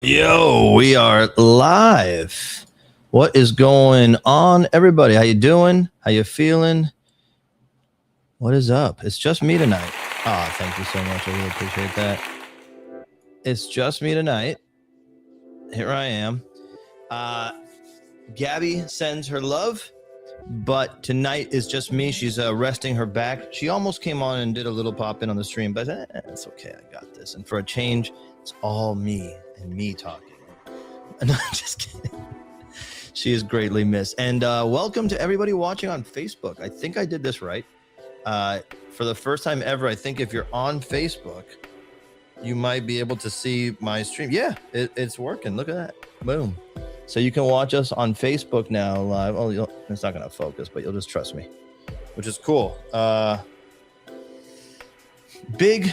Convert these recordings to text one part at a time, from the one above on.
Yo, we are live. What is going on, everybody? How you doing? How you feeling? What is up? It's just me tonight. Ah, thank you so much. I really appreciate that. It's just me tonight. Here I am. Gaby sends her love, but tonight is just me. She's resting her back. She almost came on and did a little pop in on the stream, but it's okay. I got this. And for a change, it's all me and me talking. No, I'm just kidding. She is greatly missed. And welcome to everybody watching on Facebook. I think I did this right. For the first time ever, I think if you're on Facebook, you might be able to see my stream. Yeah, it's working. Look at that. Boom. So you can watch us on Facebook now live. Oh, it's not going to focus, but you'll just trust me, which is cool. Big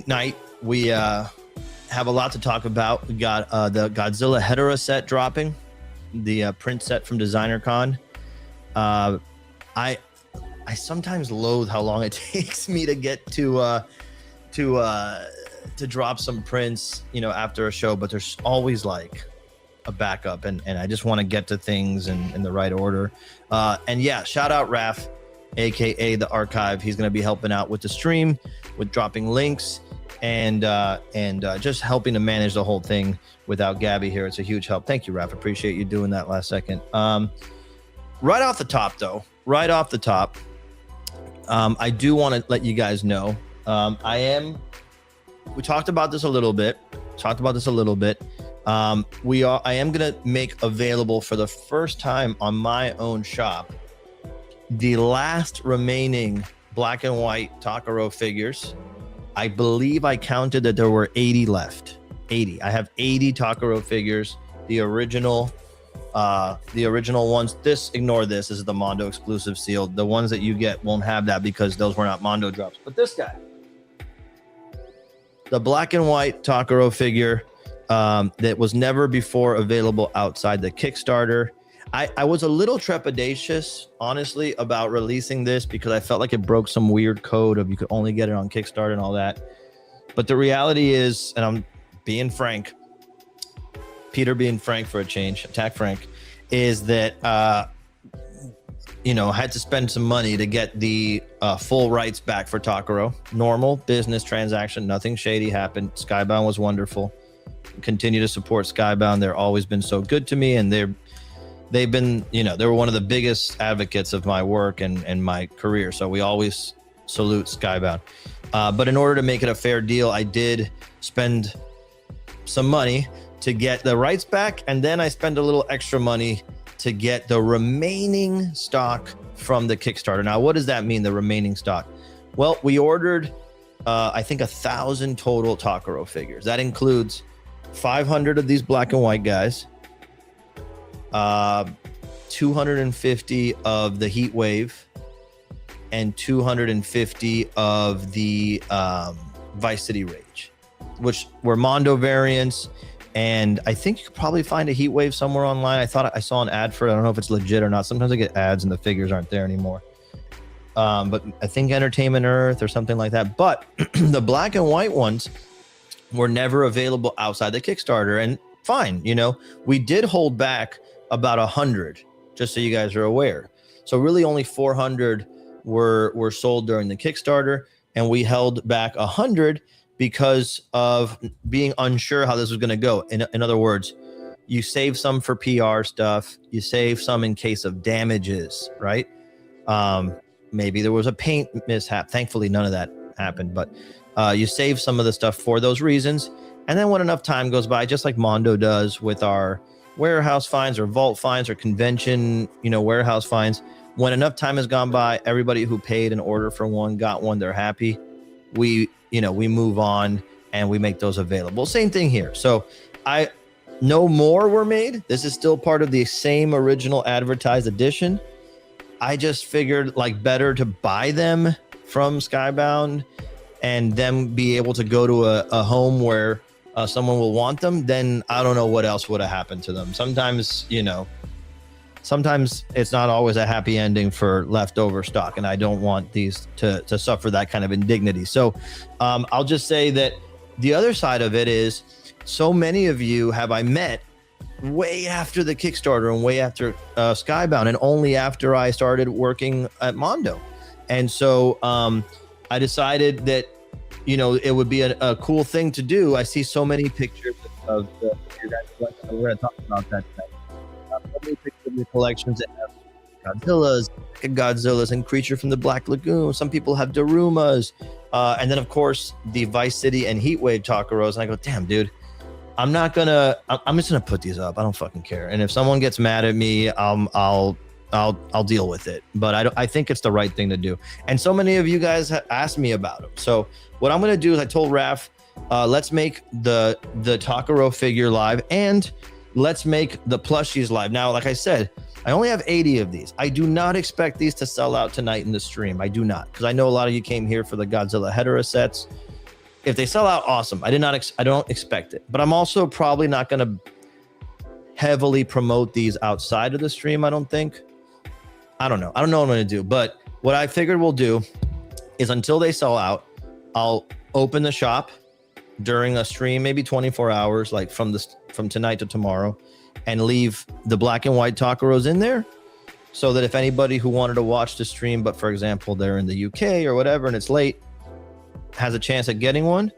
night. We have a lot to talk about. We got the Godzilla and Hedorah set dropping, the print set from Designer Con. I sometimes loathe how long it takes me to get to drop some prints, after a show, but there's always like a backup, and I just want to get to things in the right order. And yeah, shout out Raph, aka the Archive. He's going to be helping out with the stream, with dropping links, and just helping to manage the whole thing without Gaby here. It's a huge help. Thank you, Raph. Appreciate you doing that last second. Right off the top, I do want to let you guys know, we talked about this a little bit. I am going to make available for the first time on my own shop the last remaining black and white Takaro figures. I believe I counted that there were 80 left. 80. I have 80 Takaro figures, the original ones. Ignore this. This is the Mondo exclusive sealed. The ones that you get won't have that because those were not Mondo drops. But this guy, the black and white Takaro figure, that was never before available outside the Kickstarter. I was a little trepidatious, honestly, about releasing this because I felt like it broke some weird code of you could only get it on Kickstarter and all that. But the reality is, and I'm being frank, Peter being frank for a change, attack Frank, is that, I had to spend some money to get the full rights back for Takaro. Normal business transaction, nothing shady happened. Skybound was wonderful. Continue to support Skybound. They've always been so good to me, and they've been, they were one of the biggest advocates of my work and my career. So we always salute Skybound. But in order to make it a fair deal, I did spend some money to get the rights back, and then I spent a little extra money to get the remaining stock from the Kickstarter. Now, what does that mean, the remaining stock? Well, we ordered, I think, 1,000 total Takaro figures. That includes 500 of these black and white guys, 250 of the Heat Wave, and 250 of the Vice City Rage, which were Mondo variants. And I think you could probably find a Heat Wave somewhere online. I thought I saw an ad for it. I don't know if it's legit or not. Sometimes I get ads and the figures aren't there anymore. But I think Entertainment Earth or something like that. But the black and white ones were never available outside the Kickstarter. And fine, we did hold back about 100, just so you guys are aware. So really only 400 were sold during the Kickstarter, and we held back 100 because of being unsure how this was going to go. In other words, you save some for PR stuff, you save some in case of damages, right? Maybe there was a paint mishap. Thankfully, none of that happened, but you save some of the stuff for those reasons. And then when enough time goes by, just like Mondo does with our warehouse fines or vault fines or convention, warehouse fines, when enough time has gone by, everybody who paid an order for one got one, they're happy. We move on and we make those available. Same thing here. So no more were made. This is still part of the same original advertised edition. I just figured better to buy them from Skybound and them be able to go to a home where someone will want them. Then I don't know what else would have happened to them. Sometimes it's not always a happy ending for leftover stock, and I don't want these to suffer that kind of indignity. So I'll just say that the other side of it is so many of you have I met way after the Kickstarter and way after Skybound, and only after I started working at Mondo. And so I decided that, you know, it would be a cool thing to do. I see so many pictures of the, we're going to talk about that today. So many pictures of the collections that have Godzillas and Creature from the Black Lagoon. Some people have Darumas. And then, of course, the Vice City and Heatwave Takaros. And I go, damn, dude, I'm just gonna put these up. I don't fucking care. And if someone gets mad at me, I'll deal with it. But I think it's the right thing to do. And so many of you guys asked me about them. So what I'm gonna do is, I told Raph, let's make the Takaro figure live, and let's make the plushies live. Now, like I said, I only have 80 of these. I do not expect these to sell out tonight in the stream. I do not, because I know a lot of you came here for the Godzilla Hedorah sets. If they sell out, awesome. I don't expect it, but I'm also probably not going to heavily promote these outside of the stream. I don't think. I don't know what I'm going to do, but what I figured we'll do is, until they sell out, I'll open the shop during a stream, maybe 24 hours, like from tonight to tomorrow, and leave the black and white Takaros in there, so that if anybody who wanted to watch the stream, but for example, they're in the UK or whatever, and it's late, has a chance at getting one.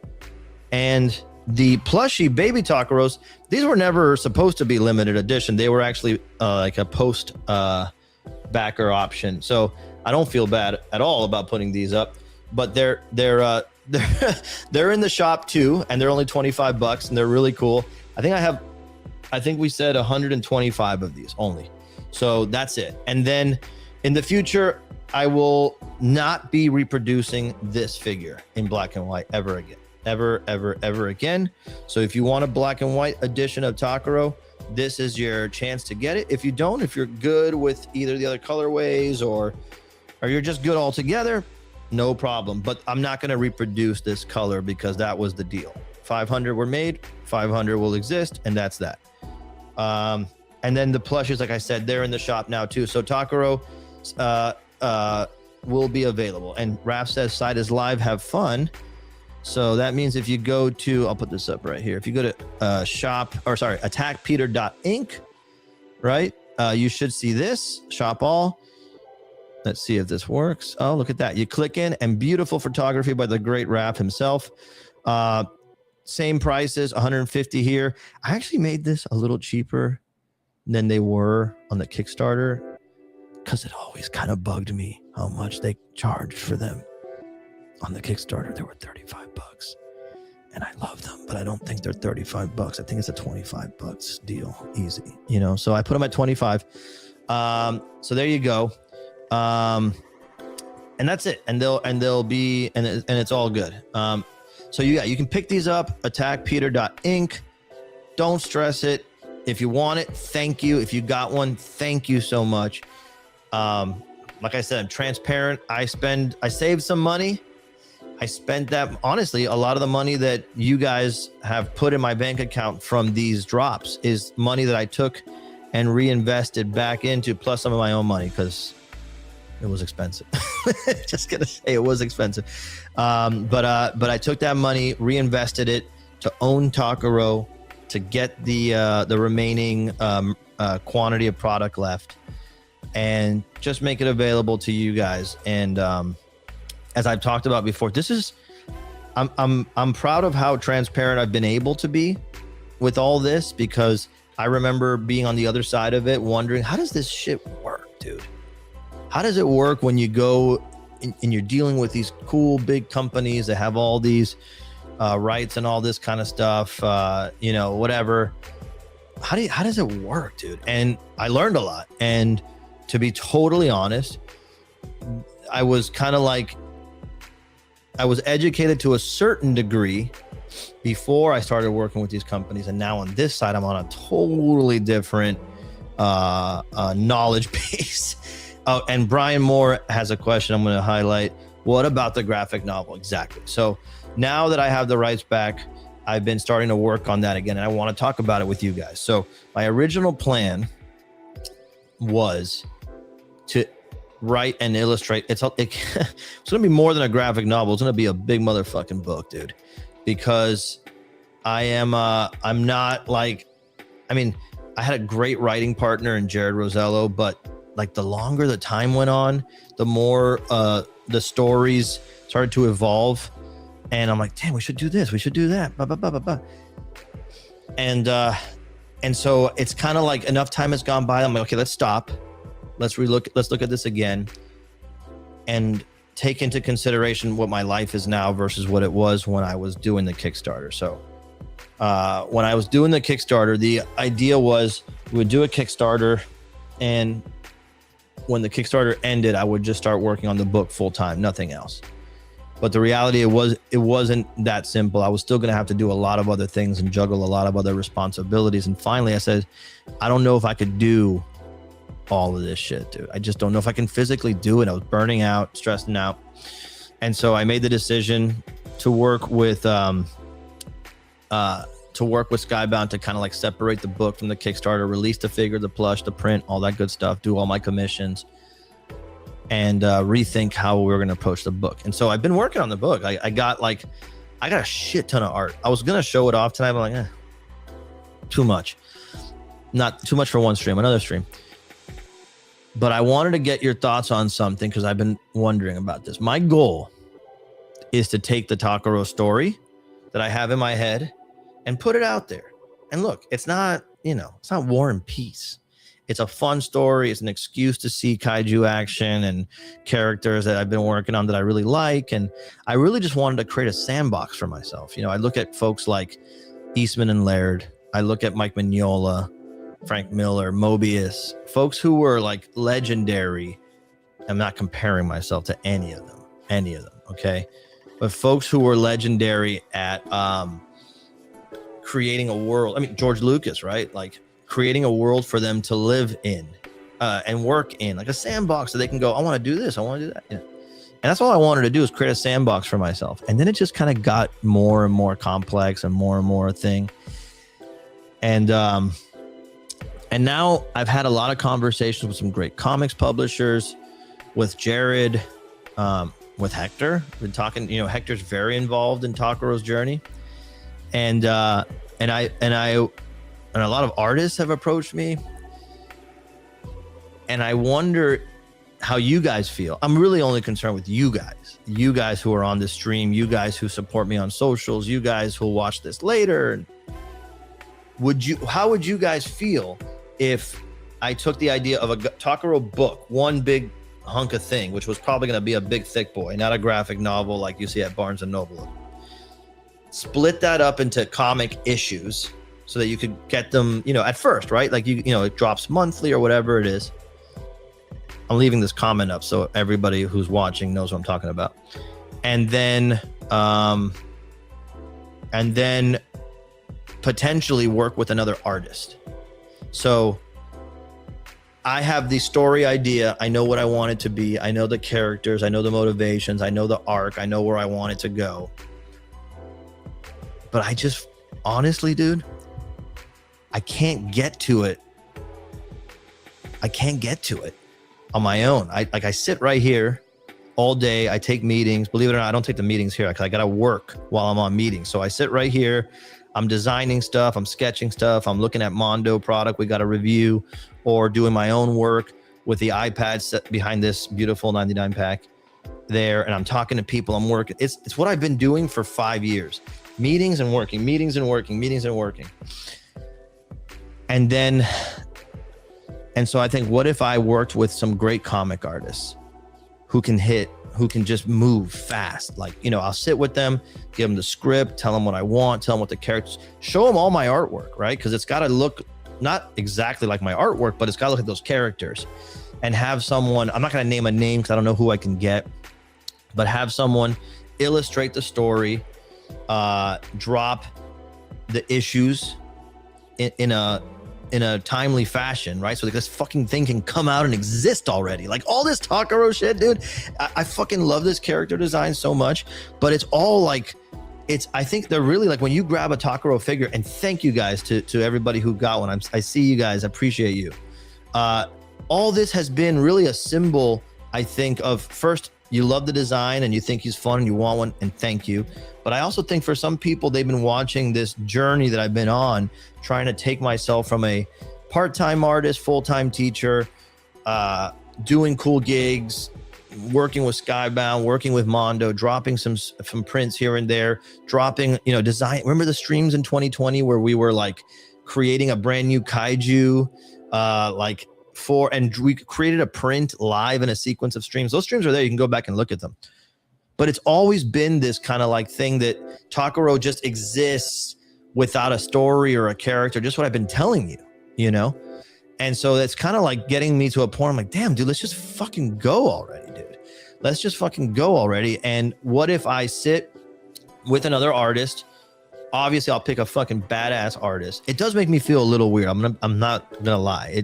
And the plushie baby Takaros, these were never supposed to be limited edition. They were actually like a post backer option. So I don't feel bad at all about putting these up, but they're in the shop too, and they're only $25, and they're really cool. I think we said 125 of these only. So that's it. And then in the future, I will not be reproducing this figure in black and white ever again. Ever again. So if you want a black and white edition of Takaro, this is your chance to get it. If you don't, if you're good with either the other colorways, or you're just good altogether, no problem. But I'm not going to reproduce this color, because that was the deal. 500 were made, 500 will exist, and that's that. And then the plushes, like I said, they're in the shop now too. So Takaro will be available. And Raph says site is live, have fun. So that means if you go to, I'll put this up right here. If you go to attackpeter.inc, right? You should see this, shop all. Let's see if this works. Oh, look at that. You click in, and beautiful photography by the great Raph himself. Same prices, 150 here. I actually made this a little cheaper than they were on the Kickstarter, because it always kind of bugged me how much they charged for them. On the Kickstarter, they were $35, and I love them, but I don't think they're $35. I think it's a $25 deal, easy. You know, so I put them at 25. So there you go. And that's it. And they'll be, and it's all good. So you can pick these up, attackpeter.inc. Don't stress it. If you want it, thank you. If you got one, thank you so much. Like I said, I'm transparent. I saved some money. I spent that, honestly, a lot of the money that you guys have put in my bank account from these drops is money that I took and reinvested back into, plus some of my own money, because it was expensive. Just gonna say it was expensive. But I took that money, reinvested it to own Takaro, to get the remaining quantity of product left, and just make it available to you guys. And as I've talked about before, I'm proud of how transparent I've been able to be with all this, because I remember being on the other side of it, wondering, how does this shit work, dude? How does it work when you go and you're dealing with these cool big companies that have all these rights and all this kind of stuff, whatever. How does it work, dude? And I learned a lot. And to be totally honest, I was kind of like, I was educated to a certain degree before I started working with these companies. And now on this side, I'm on a totally different knowledge base. Oh, and Brian Moore has a question I'm going to highlight. What about the graphic novel? Exactly. So now that I have the rights back, I've been starting to work on that again, and I want to talk about it with you guys. So my original plan was to write and illustrate. It's going to be more than a graphic novel. It's going to be a big motherfucking book, dude, because I'm not like, I mean, I had a great writing partner in Jared Rosello, but like the longer the time went on, the more the stories started to evolve. And I'm like, damn, we should do this. We should do that. Blah, blah, blah, blah, blah. And so it's kind of like enough time has gone by. I'm like, okay, let's stop. Let's look at this again and take into consideration what my life is now versus what it was when I was doing the Kickstarter. So when I was doing the Kickstarter, the idea was we would do a Kickstarter, and when the Kickstarter ended, I would just start working on the book full time, nothing else. But the reality, it wasn't that simple. I was still going to have to do a lot of other things and juggle a lot of other responsibilities. And finally I said, I don't know if I could do all of this shit, dude. I just don't know if I can physically do it. I was burning out, stressing out. And so I made the decision to work with Skybound to kind of like separate the book from the Kickstarter, release the figure, the plush, the print, all that good stuff, do all my commissions, and rethink how we were going to approach the book. And so I've been working on the book. I got a shit ton of art. I was going to show it off tonight, but I'm like, too much. Not too much for one stream, another stream. But I wanted to get your thoughts on something because I've been wondering about this. My goal is to take the Takaro story that I have in my head and put it out there. And look, it's not War and Peace. It's a fun story. It's an excuse to see kaiju action and characters that I've been working on that I really like. And I really just wanted to create a sandbox for myself. I look at folks like Eastman and Laird. I look at Mike Mignola, Frank Miller, Mobius, folks who were like legendary. I'm not comparing myself to any of them. Okay. But folks who were legendary at creating a world. I mean, George Lucas, right? Like creating a world for them to live in and work in, like a sandbox so they can go, I want to do this. I want to do that. And that's all I wanted to do, is create a sandbox for myself. And then it just kind of got more and more complex and more a thing. And now I've had a lot of conversations with some great comics publishers, with Jared, with Hector. We've been talking, Hector's very involved in Takaro's journey. And a lot of artists have approached me. And I wonder how you guys feel. I'm really only concerned with you guys who are on the stream, you guys who support me on socials, you guys who will watch this later. How would you guys feel if I took the idea of a Takaro book, one big hunk of thing, which was probably going to be a big thick boy, not a graphic novel like you see at Barnes and Noble, split that up into comic issues so that you could get them, at first, right? Like it drops monthly or whatever it is. I'm leaving this comment up so everybody who's watching knows what I'm talking about. And then potentially work with another artist. So I have the story idea. I know what I want it to be. I know the characters. I know the motivations. I know the arc. I know where I want it to go. But I just, honestly, dude, I can't get to it. On my own. I sit right here all day. I take meetings. Believe it or not, I don't take the meetings here because I got to work while I'm on meetings. So I sit right here. I'm designing stuff. I'm sketching stuff. I'm looking at Mondo product we got to review, or doing my own work with the iPad set behind this beautiful 99 pack there. And I'm talking to people. I'm working. It's what I've been doing for 5 years. Meetings and working. And so I think, what if I worked with some great comic artists who can just move fast? Like, I'll sit with them, give them the script, tell them what I want, tell them what the characters, show them all my artwork, right? Because it's got to look not exactly like my artwork, but it's got to look at those characters, and have someone, I'm not going to name a name because I don't know who I can get, but have someone illustrate the story, drop the issues in a timely fashion, right? So like this fucking thing can come out and exist already. Like all this Takaro shit, dude. I fucking love this character design so much, but it's all like, I think they're really like, when you grab a Takaro figure, and thank you guys to everybody who got one. I see you guys, I appreciate you. All this has been really a symbol, I think, of first you love the design and you think he's fun and you want one, and thank you. But I also think for some people, they've been watching this journey that I've been on, trying to take myself from a part-time artist, full-time teacher, doing cool gigs, working with Skybound, working with Mondo, dropping some prints here and there, dropping, design. Remember the streams in 2020 where we were like creating a brand new kaiju, and we created a print live in a sequence of streams. Those streams are there. You can go back and look at them. But it's always been this kind of like thing that Takuro just exists without a story or a character, just what I've been telling you, And so that's kind of like getting me to a point. I'm like, damn, dude, let's just fucking go already, dude. Let's just fucking go already. And what if I sit with another artist? Obviously, I'll pick a fucking badass artist. It does make me feel a little weird. I'm not gonna lie.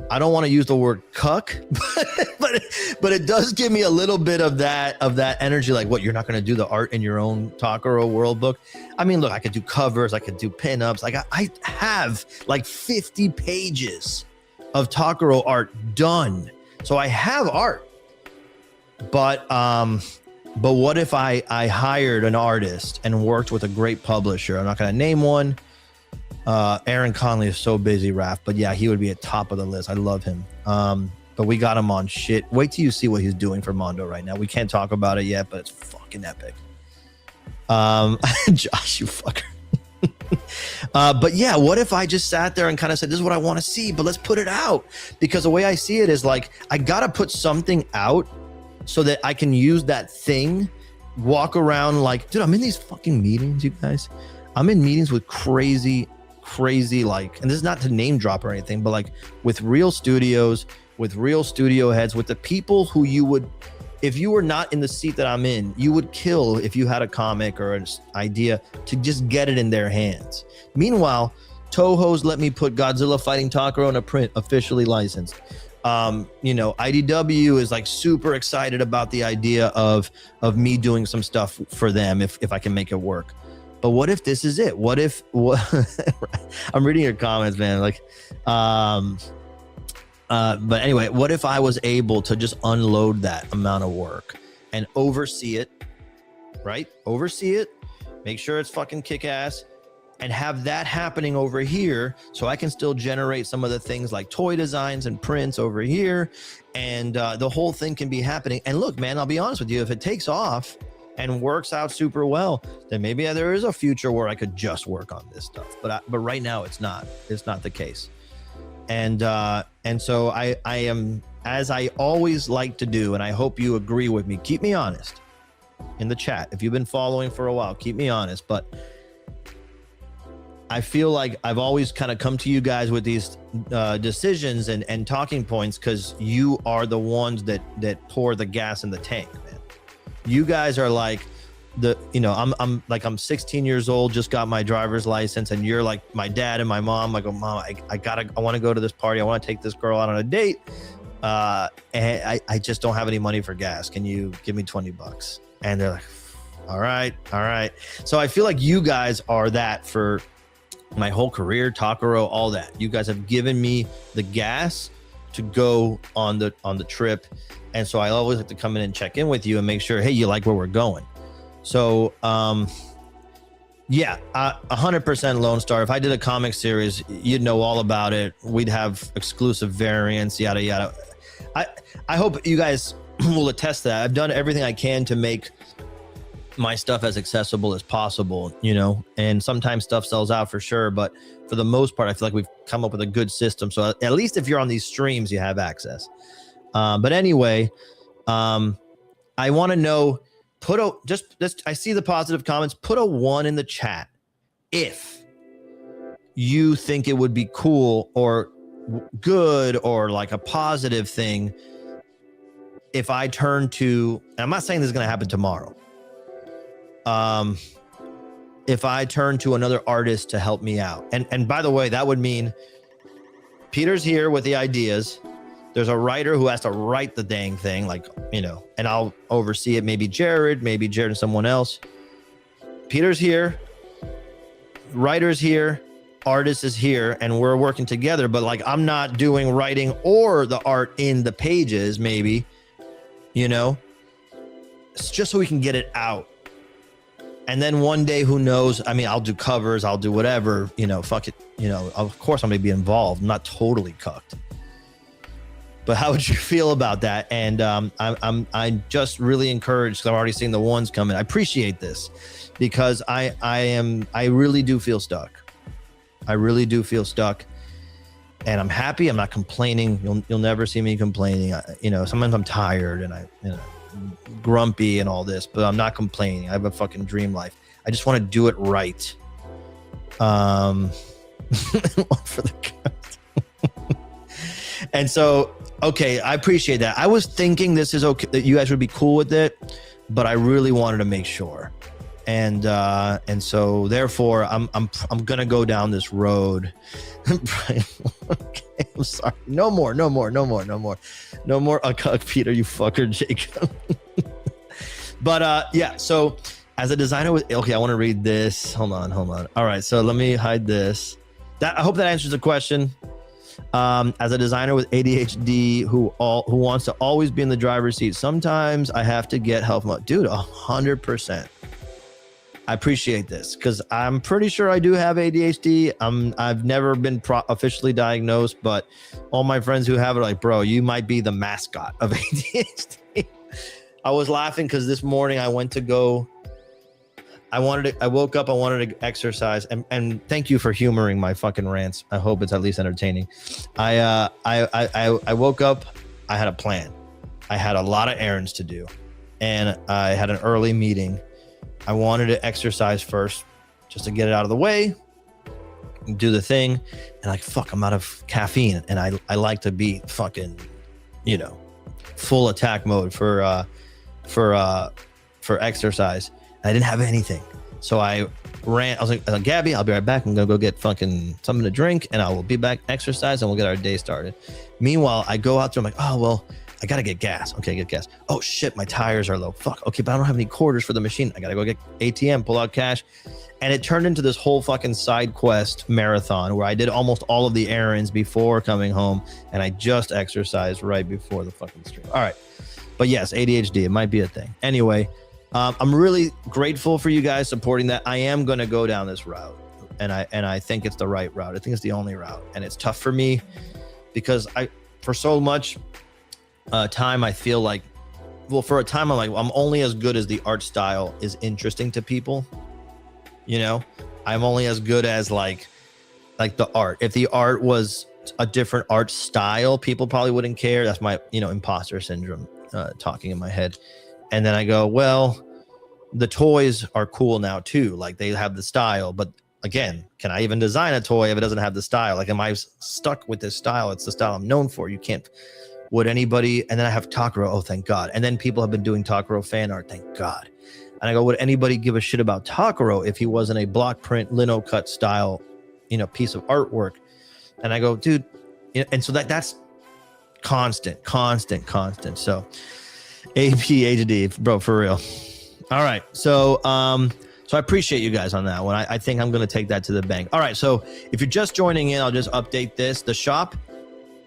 I don't want to use the word cuck, but it does give me a little bit of that energy. Like, what, you're not going to do the art in your own Takuro world book? I mean, look, I could do covers, I could do pinups. Like I have like 50 pages of Takuro art done, so I have art. But what if I hired an artist and worked with a great publisher? I'm not going to name one. Aaron Conley is so busy, Raph, but yeah, he would be at top of the list. I love him. But we got him on shit. Wait till you see what he's doing for Mondo right now. We can't talk about it yet, but it's fucking epic. Josh, you fucker. But yeah, what if I just sat there and kind of said, this is what I want to see, but let's put it out? Because the way I see it is like, I got to put something out so that I can use that thing, walk around like, dude, I'm in these fucking meetings, you guys. I'm in meetings with crazy, like, and this is not to name drop or anything, but like with real studios, with real studio heads, with the people who you would, if you were not in the seat that I'm in, you would kill if you had a comic or an idea to just get it in their hands. Meanwhile, Toho's let me put Godzilla Fighting Takuro in a print, officially licensed. IDW is like super excited about the idea of me doing some stuff for them if I can make it work. But what if this is it? What if I'm reading your comments, man. Like, but anyway, what if I was able to just unload that amount of work and oversee it, right? Oversee it, make sure it's fucking kick ass, and have that happening over here so I can still generate some of the things like toy designs and prints over here. And the whole thing can be happening. And look, man, I'll be honest with you, if it takes off and works out super well, then maybe there is a future where I could just work on this stuff. But right now it's not the case. And so I am, as I always like to do, and I hope you agree with me, keep me honest in the chat. If you've been following for a while, keep me honest. But I feel like I've always kind of come to you guys with these decisions and talking points because you are the ones that pour the gas in the tank, man. You guys are like I'm 16 years old, just got my driver's license, and you're like my dad and my mom. I go, Mom, I want to go to this party. I want to take this girl out on a date. And I just don't have any money for gas. Can you give me $20? And they're like, all right. So I feel like you guys are that for my whole career, Takuro, all that. You guys have given me the gas to go on the trip. And so I always like to come in and check in with you and make sure, hey, you like where we're going. So, 100% Lone Star. If I did a comic series, you'd know all about it. We'd have exclusive variants, yada, yada. I hope you guys will attest to that. I've done everything I can to make my stuff as accessible as possible, and sometimes stuff sells out for sure. But for the most part, I feel like we've come up with a good system. So at least if you're on these streams, you have access. But anyway, I want to know, I see the positive comments, put a 1 in the chat if you think it would be cool or good or like a positive thing if I turn to, and I'm not saying this is going to happen tomorrow, if I turn to another artist to help me out. And by the way, that would mean Peter's here with the ideas. There's a writer who has to write the dang thing, and I'll oversee it. Maybe Jared and someone else. Peter's here, writer's here, artist is here, and we're working together. But I'm not doing writing or the art in the pages, maybe, It's just so we can get it out. And then one day, who knows? I mean, I'll do covers, I'll do whatever, you know, fuck it. You know, of course I'm going to be involved. I'm not totally cucked. But how would you feel about that? And I'm just really encouraged because I'm already seeing the ones coming. I appreciate this because I really do feel stuck. I really do feel stuck. And I'm happy. I'm not complaining. You'll never see me complaining. You know, sometimes I'm tired and grumpy and all this, but I'm not complaining. I have a fucking dream life. I just want to do it right. For the and so, okay, I appreciate that. I was thinking this is okay, that you guys would be cool with it, but I really wanted to make sure. And so therefore I'm gonna go down this road. Okay, I'm sorry. No more. Uncut Peter, you fucker, Jacob. But yeah, so as a designer with, okay, I want to read this. Hold on. All right, so let me hide this. I hope that answers the question. As a designer with ADHD who wants to always be in the driver's seat, sometimes I have to get help. Dude, 100%. I appreciate this because I'm pretty sure I do have ADHD. I've never been officially diagnosed, but all my friends who have it are like, bro, you might be the mascot of ADHD. I was laughing because this morning I went to go. I woke up, I wanted to exercise, and thank you for humoring my fucking rants. I hope it's at least entertaining. I woke up, I had a plan. I had a lot of errands to do, and I had an early meeting. I wanted to exercise first, just to get it out of the way, do the thing, and like, fuck, I'm out of caffeine, and I like to be fucking, you know, full attack mode for exercise. I didn't have anything. So I ran. I was like, Gabby, I'll be right back. I'm going to go get fucking something to drink and I will be back, exercise, and we'll get our day started. Meanwhile, I go out there. I'm like, oh, well, I got to get gas. Okay, get gas. Oh, shit, my tires are low. Fuck. Okay, but I don't have any quarters for the machine. I got to go get ATM, pull out cash. And it turned into this whole fucking side quest marathon where I did almost all of the errands before coming home. And I just exercised right before the fucking stream. All right. But yes, ADHD, it might be a thing. Anyway, I'm really grateful for you guys supporting that. I am going to go down this route, and I think it's the right route. I think it's the only route, and it's tough for me because for so much time, I feel like, well, for a time, I'm like, I'm only as good as the art style is interesting to people. You know, I'm only as good as like the art. If the art was a different art style, people probably wouldn't care. That's my, imposter syndrome talking in my head. And then I go, well, the toys are cool now too. Like they have the style, but again, can I even design a toy if it doesn't have the style? Like, am I stuck with this style? It's the style I'm known for. You can't, would anybody, and then I have Takaro. Oh, thank God. And then people have been doing Takaro fan art. Thank God. And I go, would anybody give a shit about Takaro if he wasn't a block print, lino cut style, piece of artwork? And I go, dude, and so that's constant. So ADHD, bro, for real. All right. So I appreciate you guys on that one. I think I'm going to take that to the bank. All right. So if you're just joining in, I'll just update this. The shop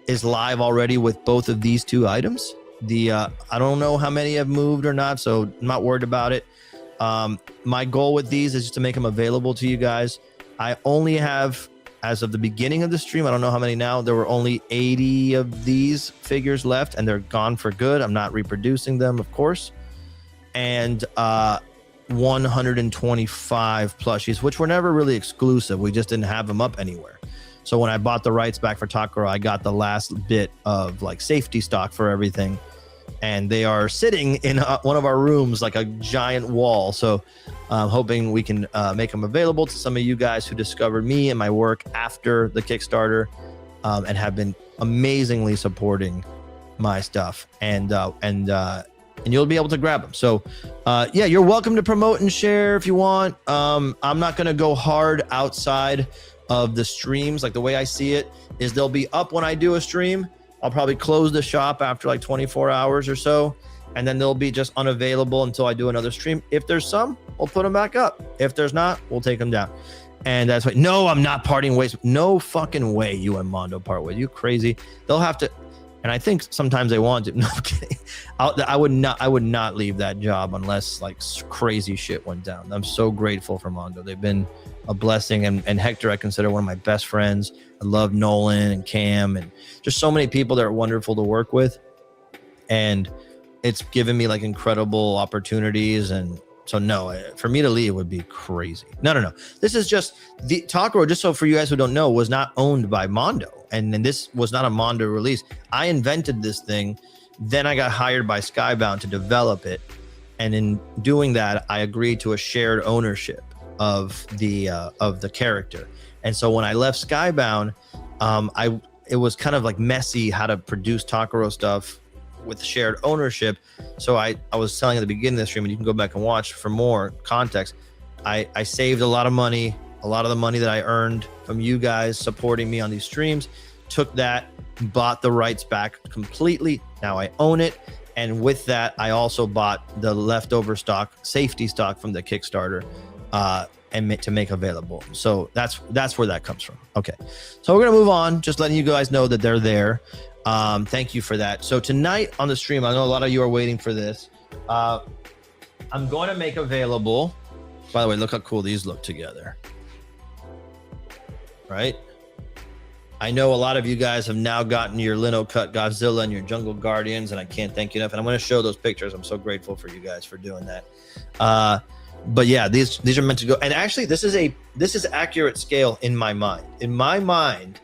is live already with both of these two items. I don't know how many have moved or not, so I'm not worried about it. My goal with these is just to make them available to you guys. I only have, as of the beginning of the stream, I don't know how many now, there were only 80 of these figures left, and they're gone for good. I'm not reproducing them, of course. And 125 plushies, which were never really exclusive. We just didn't have them up anywhere. So when I bought the rights back for Takaro, I got the last bit of like safety stock for everything. And they are sitting in one of our rooms, like a giant wall. So I'm hoping we can make them available to some of you guys who discovered me and my work after the Kickstarter, and have been amazingly supporting my stuff. And you'll be able to grab them. So yeah, you're welcome to promote and share if you want. I'm not going to go hard outside of the streams. Like the way I see it is they'll be up when I do a stream. I'll probably close the shop after like 24 hours or so, and then they'll be just unavailable until I do another stream. If there's some, we'll put them back up. If there's not, we'll take them down. And that's why, no, I'm not parting ways. No fucking way you and Mondo part ways. You crazy. They'll have to, And I think sometimes they want to. No, I'm kidding. I would not leave that job unless like crazy shit went down. I'm so grateful for Mondo. They've been a blessing. And Hector, I consider one of my best friends. I love Nolan and Cam and just so many people that are wonderful to work with. And it's given me like incredible opportunities. And so no, for me to leave would be crazy. No. This is just the Takaro, just so for you guys who don't know, was not owned by Mondo. And this was not a Mondo release. I invented this thing. Then I got hired by Skybound to develop it. And in doing that, I agreed to a shared ownership of the character. And so when I left Skybound, it was kind of like messy how to produce Takaro stuff with shared ownership. So I was telling at the beginning of the stream, and you can go back and watch for more context. I saved a lot of money, a lot of the money that I earned from you guys supporting me on these streams, took that, bought the rights back completely. Now I own it. And with that, I also bought the leftover stock, safety stock from the Kickstarter, and to make available. So that's where that comes from. Okay. So we're going to move on, just letting you guys know that they're there. Thank you for that. So tonight on the stream, I know a lot of you are waiting for this. I'm going to make available, by the way, look how cool these look together. Right? I know a lot of you guys have now gotten your Lino Cut Godzilla and your Jungle Guardians, and I can't thank you enough. And I'm going to show those pictures. I'm so grateful for you guys for doing that. But yeah, these are meant to go. And actually, this is accurate scale in my mind. In my mind,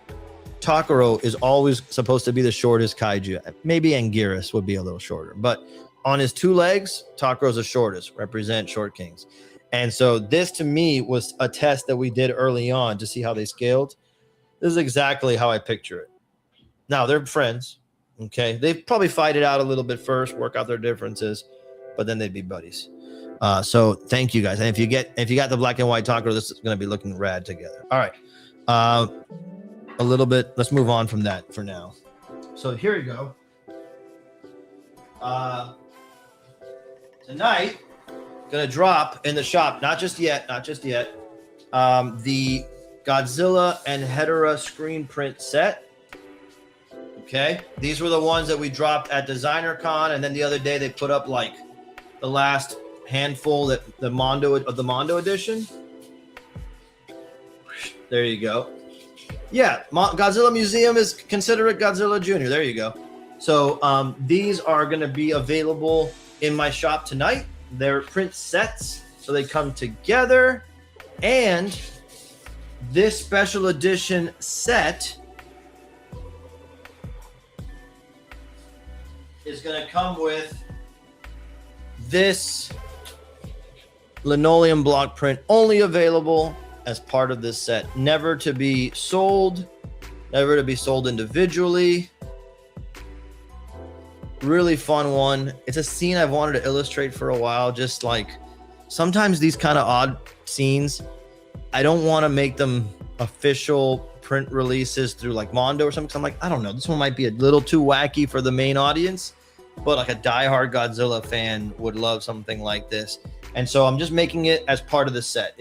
Takaro is always supposed to be the shortest kaiju. Maybe Anguirus would be a little shorter, but on his two legs, Takaro's the shortest, represent short kings. And so this to me was a test that we did early on to see how they scaled. This is exactly how I picture it. Now they're friends. Okay. They probably fight it out a little bit first, work out their differences, but then they'd be buddies. So thank you guys. And if you got the black and white Takaro, this is going to be looking rad together. All right. A little bit. Let's move on from that for now. So here you go. Tonight, gonna drop in the shop. Not just yet. The Godzilla and Hedorah screen print set. Okay, these were the ones that we dropped at Designer Con, and then the other day they put up like the last handful that the Mondo edition. There you go. Yeah, Godzilla Museum is considerate Godzilla Jr. There you go. So these are going to be available in my shop tonight. They're print sets, so they come together. And this special edition set is going to come with this linoleum block print, only available as part of this set, never to be sold individually. Really fun one. It's a scene I've wanted to illustrate for a while. Just like sometimes these kind of odd scenes, I don't want to make them official print releases through like Mondo or something, because I'm like, I don't know, this one might be a little too wacky for the main audience, but like a diehard Godzilla fan would love something like this. And so I'm just making it as part of the set.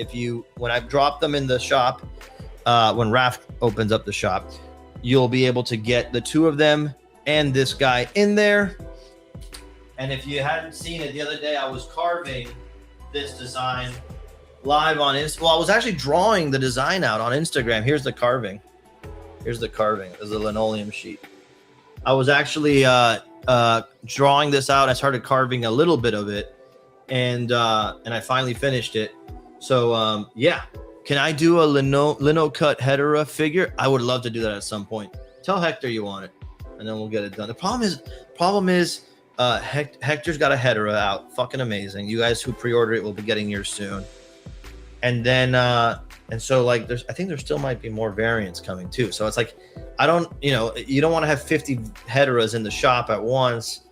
When I drop them in the shop, when Raph opens up the shop, you'll be able to get the two of them and this guy in there. And if you hadn't seen it, the other day I was carving this design live on Instagram. Well, I was actually drawing the design out on Instagram. Here's the carving. There's the linoleum sheet. I was actually drawing this out. I started carving a little bit of it, and I finally finished it. So yeah, can I do a lino cut Hedorah figure? I would love to do that at some point. Tell Hector you want it, and then we'll get it done. The problem is Hector's got a Hedorah out, fucking amazing. You guys who pre-order it will be getting yours soon. And then and so like I think there still might be more variants coming too. So it's like you don't want to have 50 Hedorahs in the shop at once,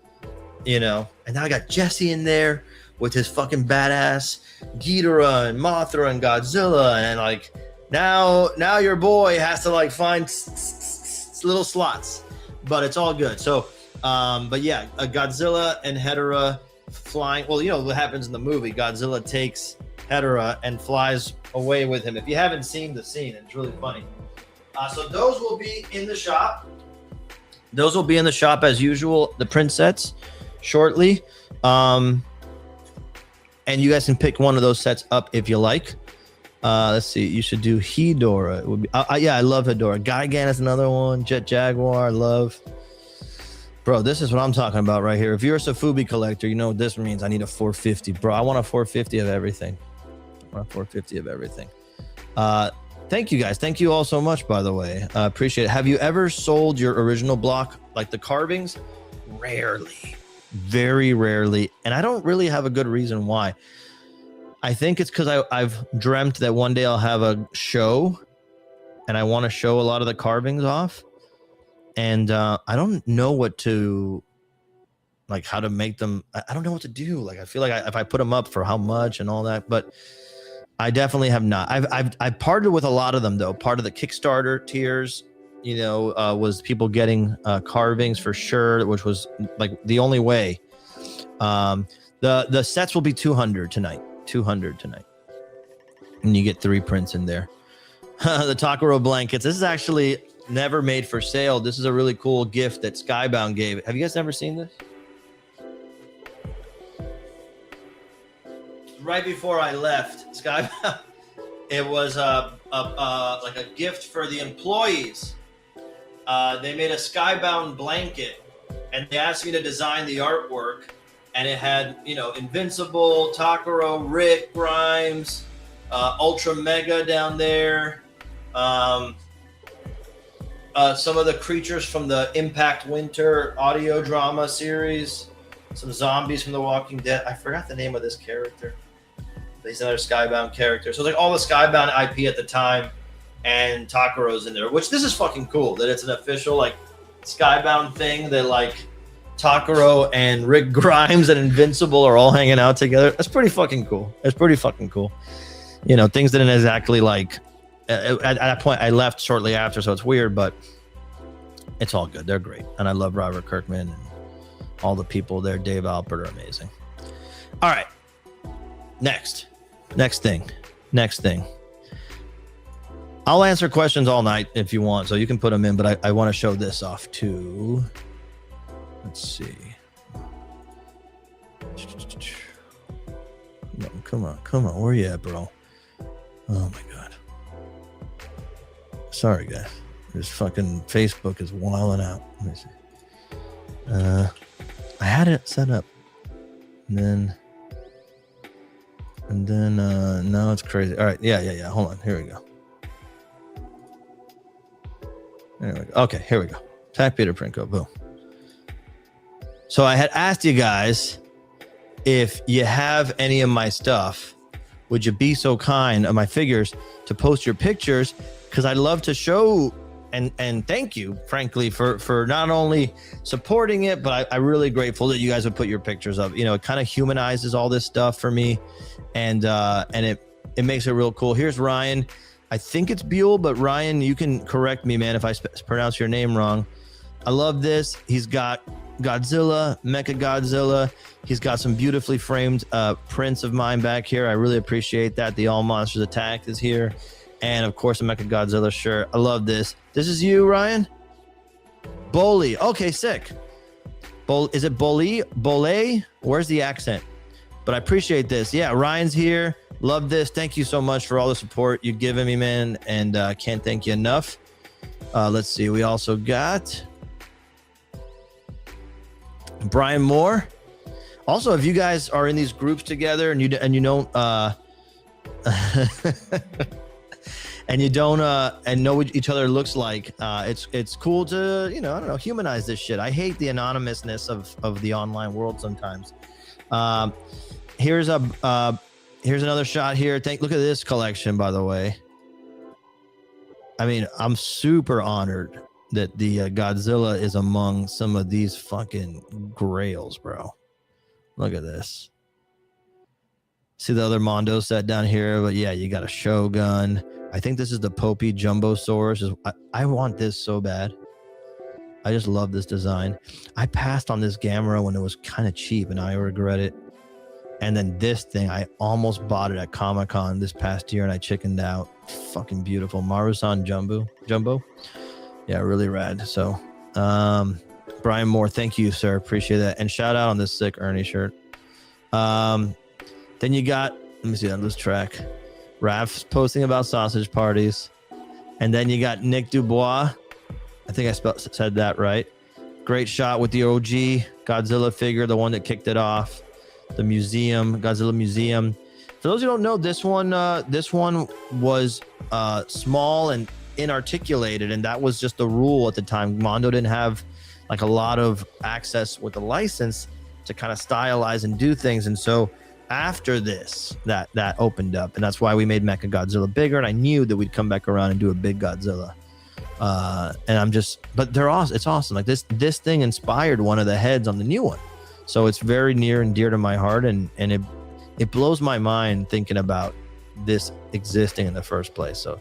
And now I got Jesse in there with his fucking badass Ghidorah and Mothra and Godzilla, and like now your boy has to like find little slots, but it's all good. So but yeah, a Godzilla and Hedorah flying. Well, what happens in the movie, Godzilla takes Hedorah and flies away with him. If you haven't seen the scene, it's really funny. So those will be in the shop. Those will be in the shop as usual, the print sets, shortly. And you guys can pick one of those sets up if you like. Let's see. You should do Hedorah. It would be, yeah, I love Hedorah. Gigan is another one. Jet Jaguar, I love. Bro, this is what I'm talking about right here. If you're a Sofubi collector, you know what this means. I need a 450. Bro, I want a 450 of everything. I want a 450 of everything. Thank you guys. Thank you all so much, by the way. Appreciate it. Have you ever sold your original block, like the carvings? Rarely. Very rarely. And I don't really have a good reason why. I think it's because I've dreamt that one day I'll have a show and I want to show a lot of the carvings off. And I don't know what to, like, how to make them. I don't know what to do. Like, I feel like if I put them up, for how much and all that, but I definitely have not. I've partnered with a lot of them though. Part of the Kickstarter tiers, you know, was people getting carvings for sure, which was like the only way. The sets will be 200 tonight. 200 tonight, and you get 3 prints in there. The Takaro blankets. This is actually never made for sale. This is a really cool gift that Skybound gave. Have you guys ever seen this? Right before I left, Skybound, it was like a gift for the employees. They made a Skybound blanket, and they asked me to design the artwork. And it had, you know, Invincible, Takaro, Rick, Grimes, Ultra Mega down there. Some of the creatures from the Impact Winter audio drama series. Some zombies from The Walking Dead. I forgot the name of this character. He's another Skybound character. So it's like all the Skybound IP at the time, and Takaro's in there. Which, this is fucking cool that it's an official like Skybound thing that like Takaro and Rick Grimes and Invincible are all hanging out together. That's pretty fucking cool. It's pretty fucking cool. You know, things didn't exactly like at that point. I left shortly after, so it's weird, but it's all good. They're great, and I love Robert Kirkman and all the people there. Dave Alpert are amazing. All right, next thing. I'll answer questions all night if you want, so you can put them in. But I want to show this off too. Let's see. Come on. Where you at, bro? Oh my god. Sorry, guys. This fucking Facebook is wilding out. Let me see. I had it set up, and then now it's crazy. All right, yeah. Hold on. Here we go. There we go. Okay, here we go. Tag Peter Prinko. Boom. So I had asked you guys if you have any of my stuff, would you be so kind of my figures to post your pictures? Because I'd love to show and thank you, frankly, for not only supporting it, but I'm really grateful that you guys would put your pictures up. You know, it kind of humanizes all this stuff for me, and it makes it real cool. Here's Ryan. I think it's Buell, but Ryan, you can correct me, man, if I pronounce your name wrong. I love this. He's got Godzilla, Mecha Godzilla. He's got some beautifully framed prints of mine back here. I really appreciate that. The All Monsters Attack is here. And of course, a Mecha Godzilla shirt. I love this. This is you, Ryan? Boli. Okay, sick. Is it Boli? Bole? Where's the accent? But I appreciate this. Yeah, Ryan's here. Love this. Thank you so much for all the support you've given me, man. And can't thank you enough. Let's see. We also got Brian Moore. Also, if you guys are in these groups together and you don't and you don't and know what each other looks like, it's cool to, you know, I don't know, humanize this shit. I hate the anonymousness of the online world sometimes. Here's another shot here. Look at this collection, by the way. I mean, I'm super honored that the Godzilla is among some of these fucking grails, bro. Look at this. See the other Mondo set down here, but yeah, you got a Shogun. I think this is the Popey Jumbosaurus. I want this so bad. I just love this design. I passed on this Gamera when it was kind of cheap, and I regret it. And then this thing, I almost bought it at Comic-Con this past year, and I chickened out. Fucking beautiful. Marusan Jumbo. Yeah, really rad. So Brian Moore, thank you, sir. Appreciate that. And shout out on this sick Ernie shirt. Then you got, let me see on this track. Raph's posting about sausage parties. And then you got Nick Dubois. I think I said that right. Great shot with the OG Godzilla figure, the one that kicked it off. The museum, Godzilla Museum. For those who don't know, this one was small and inarticulated, and that was just the rule at the time. Mondo didn't have like a lot of access with the license to kind of stylize and do things, and so after this, that opened up, and that's why we made Mecha Godzilla bigger. And I knew that we'd come back around and do a big Godzilla. But they're awesome. It's awesome. Like this thing inspired one of the heads on the new one, so it's very near and dear to my heart, and it blows my mind thinking about this existing in the first place. So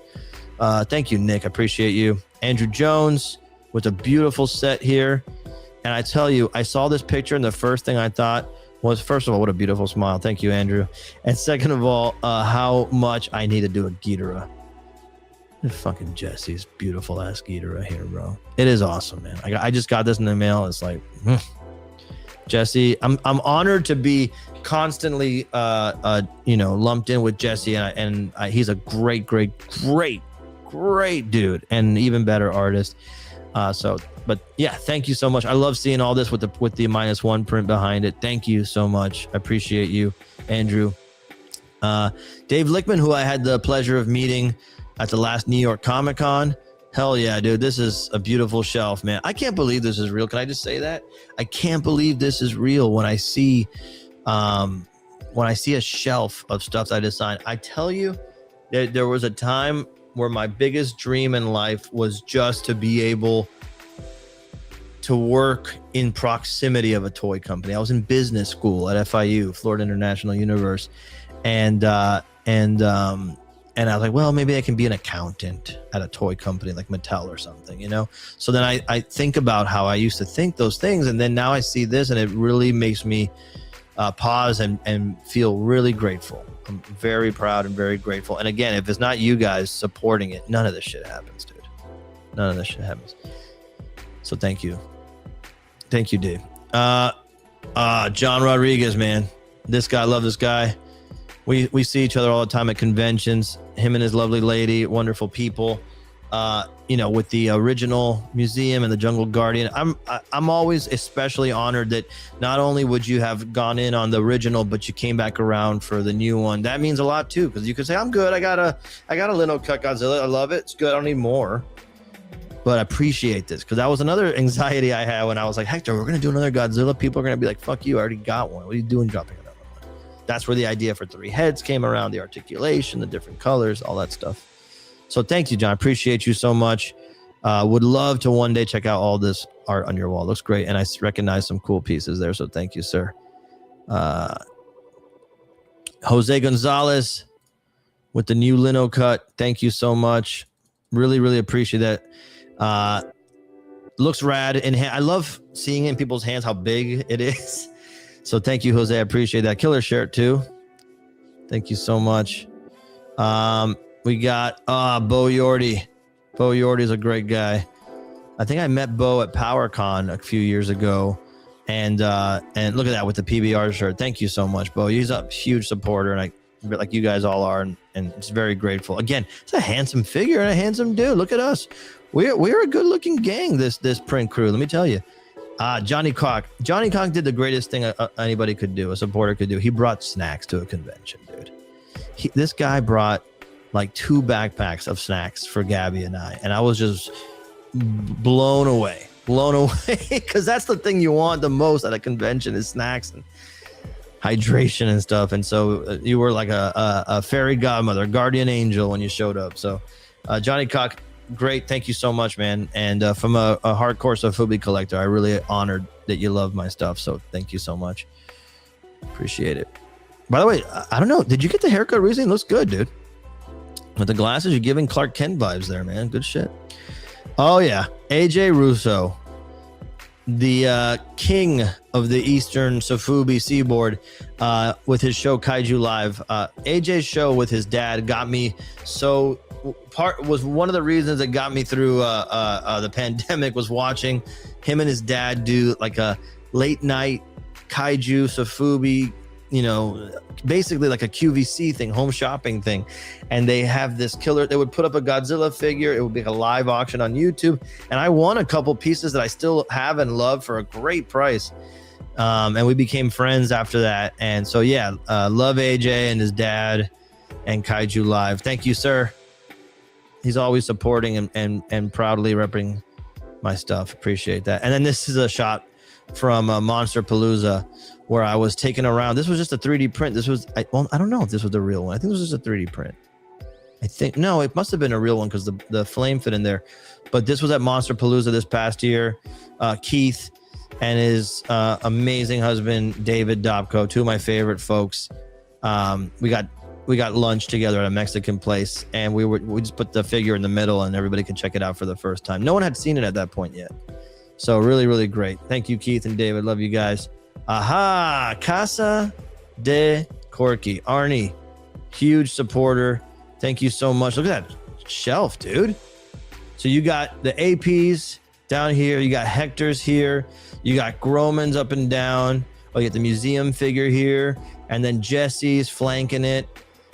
thank you, Nick. I appreciate you. Andrew Jones with a beautiful set here. And I tell you, I saw this picture and the first thing I thought was, first of all, what a beautiful smile. Thank you, Andrew. And second of all, how much I need to do a Ghidorah. Fucking Jesse's beautiful ass Ghidorah here, bro. It is awesome, man. I just got this in the mail. It's like, Jesse, I'm honored to be constantly lumped in with Jesse, and he's a great dude and even better artist. But yeah, thank you so much. I love seeing all this with the -1 print behind it. Thank you so much. I appreciate you, Andrew. Dave Lickman, who I had the pleasure of meeting at the last New York Comic Con. Hell yeah, dude. This is a beautiful shelf, man. I can't believe this is real. Can I just say that? I can't believe this is real when I see a shelf of stuff that I designed. I tell you, there was a time where my biggest dream in life was just to be able to work in proximity of a toy company. I was in business school at FIU, Florida International Universe, and I was like, well, maybe I can be an accountant at a toy company like Mattel or something, you know? So then I think about how I used to think those things, and then now I see this, and it really makes me pause and feel really grateful. I'm very proud and very grateful. And again, if it's not you guys supporting it, none of this shit happens, dude. None of this shit happens. So thank you. Thank you, Dave. John Rodriguez, man. This guy, I love this guy. We see each other all the time at conventions. Him and his lovely lady, wonderful people. With the original museum and the Jungle Guardian, I'm always especially honored that not only would you have gone in on the original, but you came back around for the new one. That means a lot too, because you could say, I'm good. I got a Lino cut Godzilla. I love it. It's good. I don't need more. But I appreciate this, because that was another anxiety I had when I was like, Hector, we're gonna do another Godzilla. People are gonna be like, fuck you, I already got one. What are you doing dropping another one? That's where the idea for 3 heads came around, the articulation, the different colors, all that stuff. So thank you, John. I appreciate you so much. Would love to one day check out all this art on your wall. It looks great. And I recognize some cool pieces there. So thank you, sir. Jose Gonzalez with the new Lino cut. Thank you so much. Really, really appreciate that. Looks rad. And I love seeing in people's hands how big it is. So thank you, Jose. I appreciate that. Killer shirt too. Thank you so much. We got Bo Yordi. Bo Yordi is a great guy. I think I met Bo at PowerCon a few years ago, and look at that with the PBR shirt. Thank you so much, Bo. He's a huge supporter, and like you guys all are, and it's very grateful. Again, it's a handsome figure and a handsome dude. Look at us. We're a good-looking gang. This print crew. Let me tell you. Johnny Cock. Johnny Cock did the greatest thing anybody could do, a supporter could do. He brought snacks to a convention, dude. This guy brought like 2 backpacks of snacks for Gaby and I was just blown away because that's the thing you want the most at a convention is snacks and hydration and stuff. And so you were like a fairy godmother, guardian angel when you showed up. So Johnny Cock, great. Thank you so much, man. And from a hardcore Sofubi collector, I really honored that you love my stuff. So thank you so much. Appreciate it. By the way, I don't know. Did you get the haircut recently? It looks good, dude. With the glasses, you're giving Clark Kent vibes there, man. Good shit. Oh, yeah. AJ Russo, the king of the Eastern Sofubi seaboard, with his show Kaiju Live. AJ's show with his dad got me so part was one of the reasons that got me through the pandemic was watching him and his dad do like a late night kaiju Sofubi, you know, basically like a QVC thing, home shopping thing. And they have this killer, they would put up a Godzilla figure. It would be like a live auction on YouTube. And I won a couple pieces that I still have and love for a great price. And we became friends after that. And so, yeah, love AJ and his dad and Kaiju Live. Thank you, sir. He's always supporting and proudly repping my stuff. Appreciate that. And then this is a shot from Monster Palooza where I was taken around. This was just a 3D print. This was, I don't know if this was the real one. I think this was just a 3D print. I think, no, it must have been a real one because the flame fit in there. But this was at Monster Palooza this past year. Keith and his amazing husband, David Dobko, two of my favorite folks. We got lunch together at a Mexican place, and we just put the figure in the middle and everybody could check it out for the first time. No one had seen it at that point yet. So really, really great. Thank you, Keith and David. Love you guys. Aha, Casa de Corky. Arnie, huge supporter. Thank you so much. Look at that shelf, dude. So you got the APs down here. You got Hector's here. You got Gromans up and down. Oh, you got the museum figure here. And then Jesse's flanking it.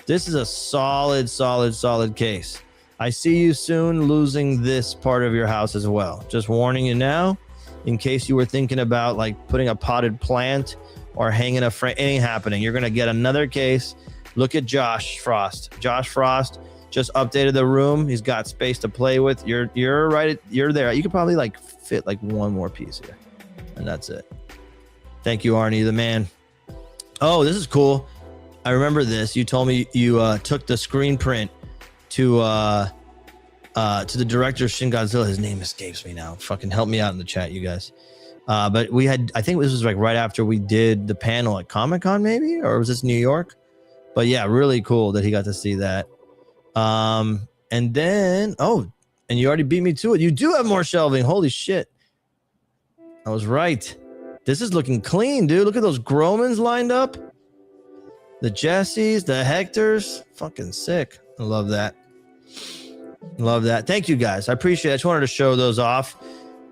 This is a solid case. I see you soon losing this part of your house as well. Just warning you now, in case you were thinking about like putting a potted plant or hanging a frame. It ain't happening. You're going to get another case. Look at Josh Frost. Josh Frost just updated the room. He's got space to play with. You're right. You're there. You could probably like fit like one more piece here. And that's it. Thank you, Arnie, the man. Oh, this is cool. I remember this. You told me you took the screen print to the director of Shin Godzilla. His name escapes me now. Fucking help me out in the chat, you guys. But we had, I think this was like right after we did the panel at Comic-Con maybe, or was this New York? But yeah, really cool that he got to see that. And then, oh, and you already beat me to it. You do have more shelving. Holy shit. I was right. This is looking clean, dude. Look at those Gromans lined up. The Jessies, the Hectors. Fucking sick. I love that. Love that. Thank you, guys. I appreciate it. I just wanted to show those off.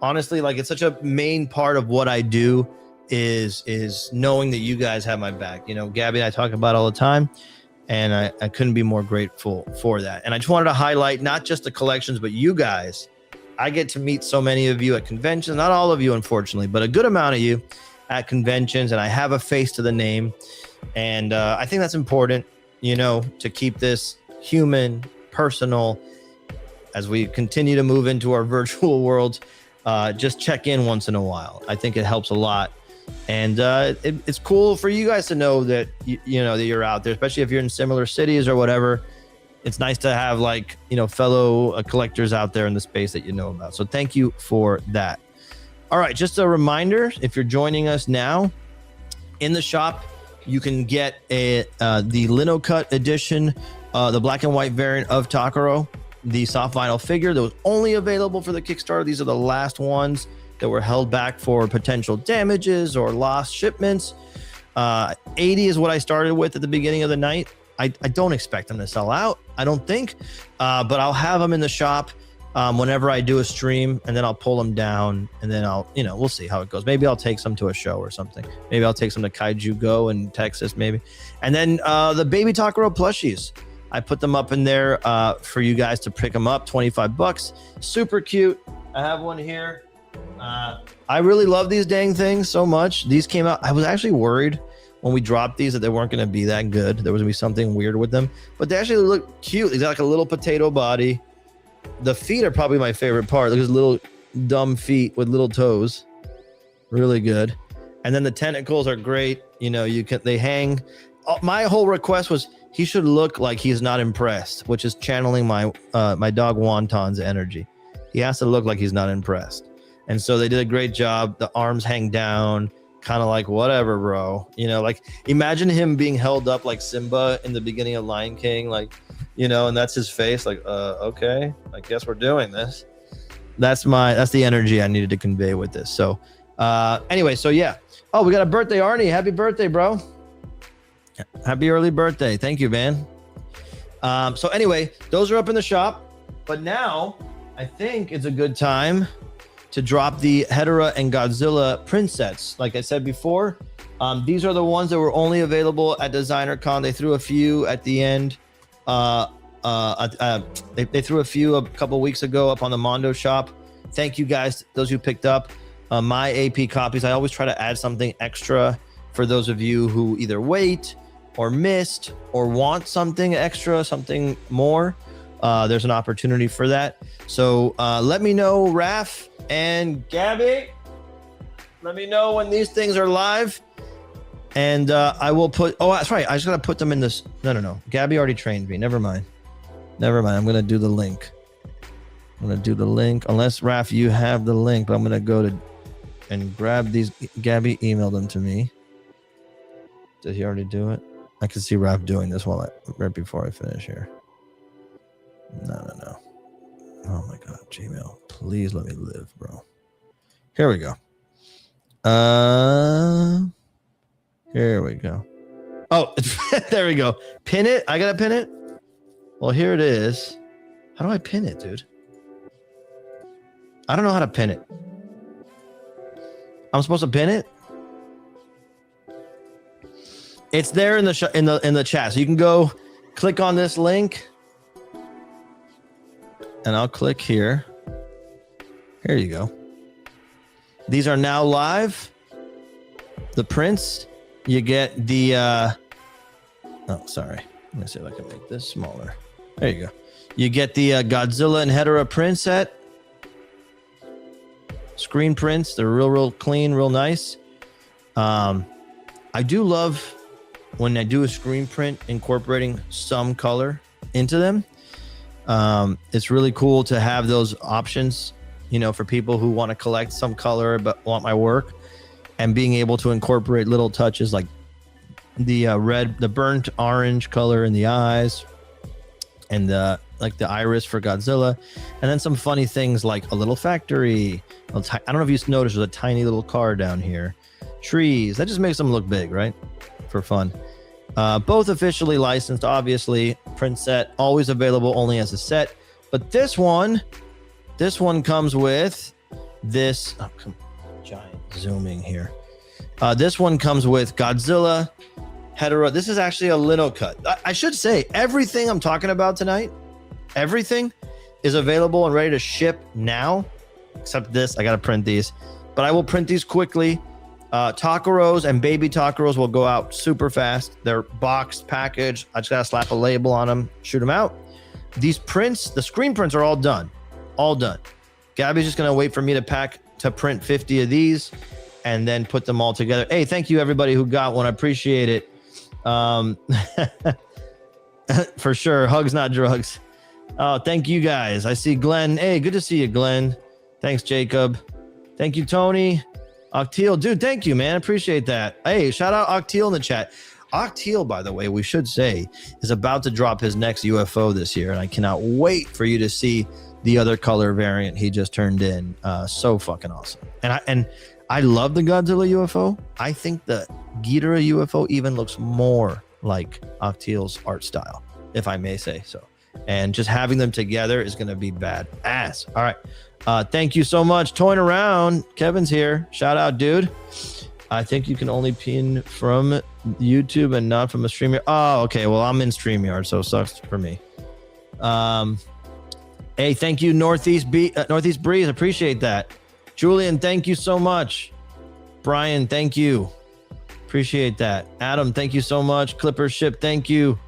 Honestly, like, it's such a main part of what I do is knowing that you guys have my back. You know, Gabby and I talk about it all the time, and I couldn't be more grateful for that. And I just wanted to highlight not just the collections, but you guys. I get to meet so many of you at conventions. Not all of you, unfortunately, but a good amount of you at conventions, and I have a face to the name. And I think that's important, you know, to keep this human, personal, as we continue to move into our virtual world. Just check in once in a while. I think it helps a lot. And it's cool for you guys to know that, you know, that you're out there, especially if you're in similar cities or whatever. It's nice to have, like, you know, fellow collectors out there in the space that you know about. So thank you for that. All right, just a reminder, if you're joining us now, in the shop, you can get the lino cut edition, the black and white variant of Takaro, the soft vinyl figure that was only available for the Kickstarter. These are the last ones that were held back for potential damages or lost shipments. 80 is what I started with at the beginning of the night. I don't expect them to sell out, I don't think, but I'll have them in the shop whenever I do a stream, and then I'll pull them down, and then I'll, you know, we'll see how it goes. Maybe I'll take some to a show or something. Maybe I'll take some to Kaiju Go in Texas, maybe. And then the Baby Takaro plushies, I put them up in there for you guys to pick them up. $25, super cute. I have one here. I really love these dang things so much. These came out, I was actually worried when we dropped these that they weren't going to be that good. There was going to be something weird with them, but they actually look cute. They got like a little potato body. The feet are probably my favorite part. Look at those little dumb feet with little toes. Really good. And then the tentacles are great. You know, they hang. My whole request was he should look like he's not impressed, which is channeling my dog Wonton's energy. He has to look like he's not impressed. And so they did a great job. The arms hang down, kind of like, whatever, bro. You know, like, imagine him being held up like Simba in the beginning of Lion King, like, you know, and that's his face, like, okay, I guess we're doing this. That's the energy I needed to convey with this. So anyway, so yeah. Oh, we got a birthday, Arnie. Happy birthday, bro. Happy early birthday. Thank you, man. So anyway, those are up in the shop. But now I think it's a good time to drop the Hedorah and Godzilla print sets. Like I said before, these are the ones that were only available at DesignerCon. They threw a few at the end. They threw a few a couple weeks ago up on the Mondo shop. Thank you guys, those who picked up my AP copies. I always try to add something extra for those of you who either wait or missed or want something extra, something more. There's an opportunity for that. So let me know, Raf and Gabby. Let me know when these things are live. And I will put, oh, that's right. I just got to put them in this. No. Gabby already trained me. Never mind. I'm going to do the link. Unless, Raf, you have the link. But I'm going to go to and grab these. Gabby emailed them to me. Did he already do it? I can see Raf doing this right before I finish here. No. Oh my God, Gmail. Please let me live, bro. Here we go. Here we go. Oh, there we go. Pin it. I gotta pin it. Well, here it is. How do I pin it, dude? I don't know how to pin it. I'm supposed to pin it. It's there in the in the chat, so you can go click on this link, and I'll click here. Here you go. These are now live. The prints. You get the. Oh, sorry. Let me see if I can make this smaller. There you go. You get the Godzilla and Hedorah print set. Screen prints. They're real clean, real nice. I do love when I do a screen print incorporating some color into them. It's really cool to have those options, for people who want to collect some color but want my work, and being able to incorporate little touches like the the burnt orange color in the eyes, and the iris for Godzilla, and then some funny things like a little factory. I don't know if you noticed, there's a tiny little car down here. Trees. That just makes them look big, right? For fun. Both officially licensed, obviously. Print set, always available only as a set. But this one comes with this. Oh, come on, giant zooming here. This one comes with Godzilla, Hedorah. This is actually a lino cut. I should say everything I'm talking about tonight, everything is available and ready to ship now, except this. I got to print these, but I will print these quickly. Takeros and baby Takeros will go out super fast. They're boxed, packaged. I just gotta slap a label on them, shoot them out. These prints, the screen prints are all done. Gabby's just gonna wait for me to print 50 of these and then put them all together. Hey, thank you everybody who got one. I appreciate it. For sure. Hugs, not drugs. Oh, thank you guys. I see Glenn. Hey, good to see you, Glenn. Thanks, Jacob. Thank you, Tony. Octeal, dude, thank you, man. Appreciate that. Hey, shout out Octeal in the chat. Octeal, by the way, we should say, is about to drop his next UFO this year, and I cannot wait for you to see the other color variant he just turned in. So fucking awesome. And I love the Godzilla UFO. I think the Ghidorah UFO even looks more like Octeal's art style, if I may say so. And just having them together is going to be badass. All right. Thank you so much. Toying around. Kevin's here. Shout out, dude. I think you can only pin from YouTube and not from a StreamYard. Oh, okay. Well, I'm in StreamYard, so it sucks for me. Hey, thank you, Northeast Breeze. Appreciate that. Julian, thank you so much. Brian, thank you. Appreciate that. Adam, thank you so much. Clipper Ship, thank you.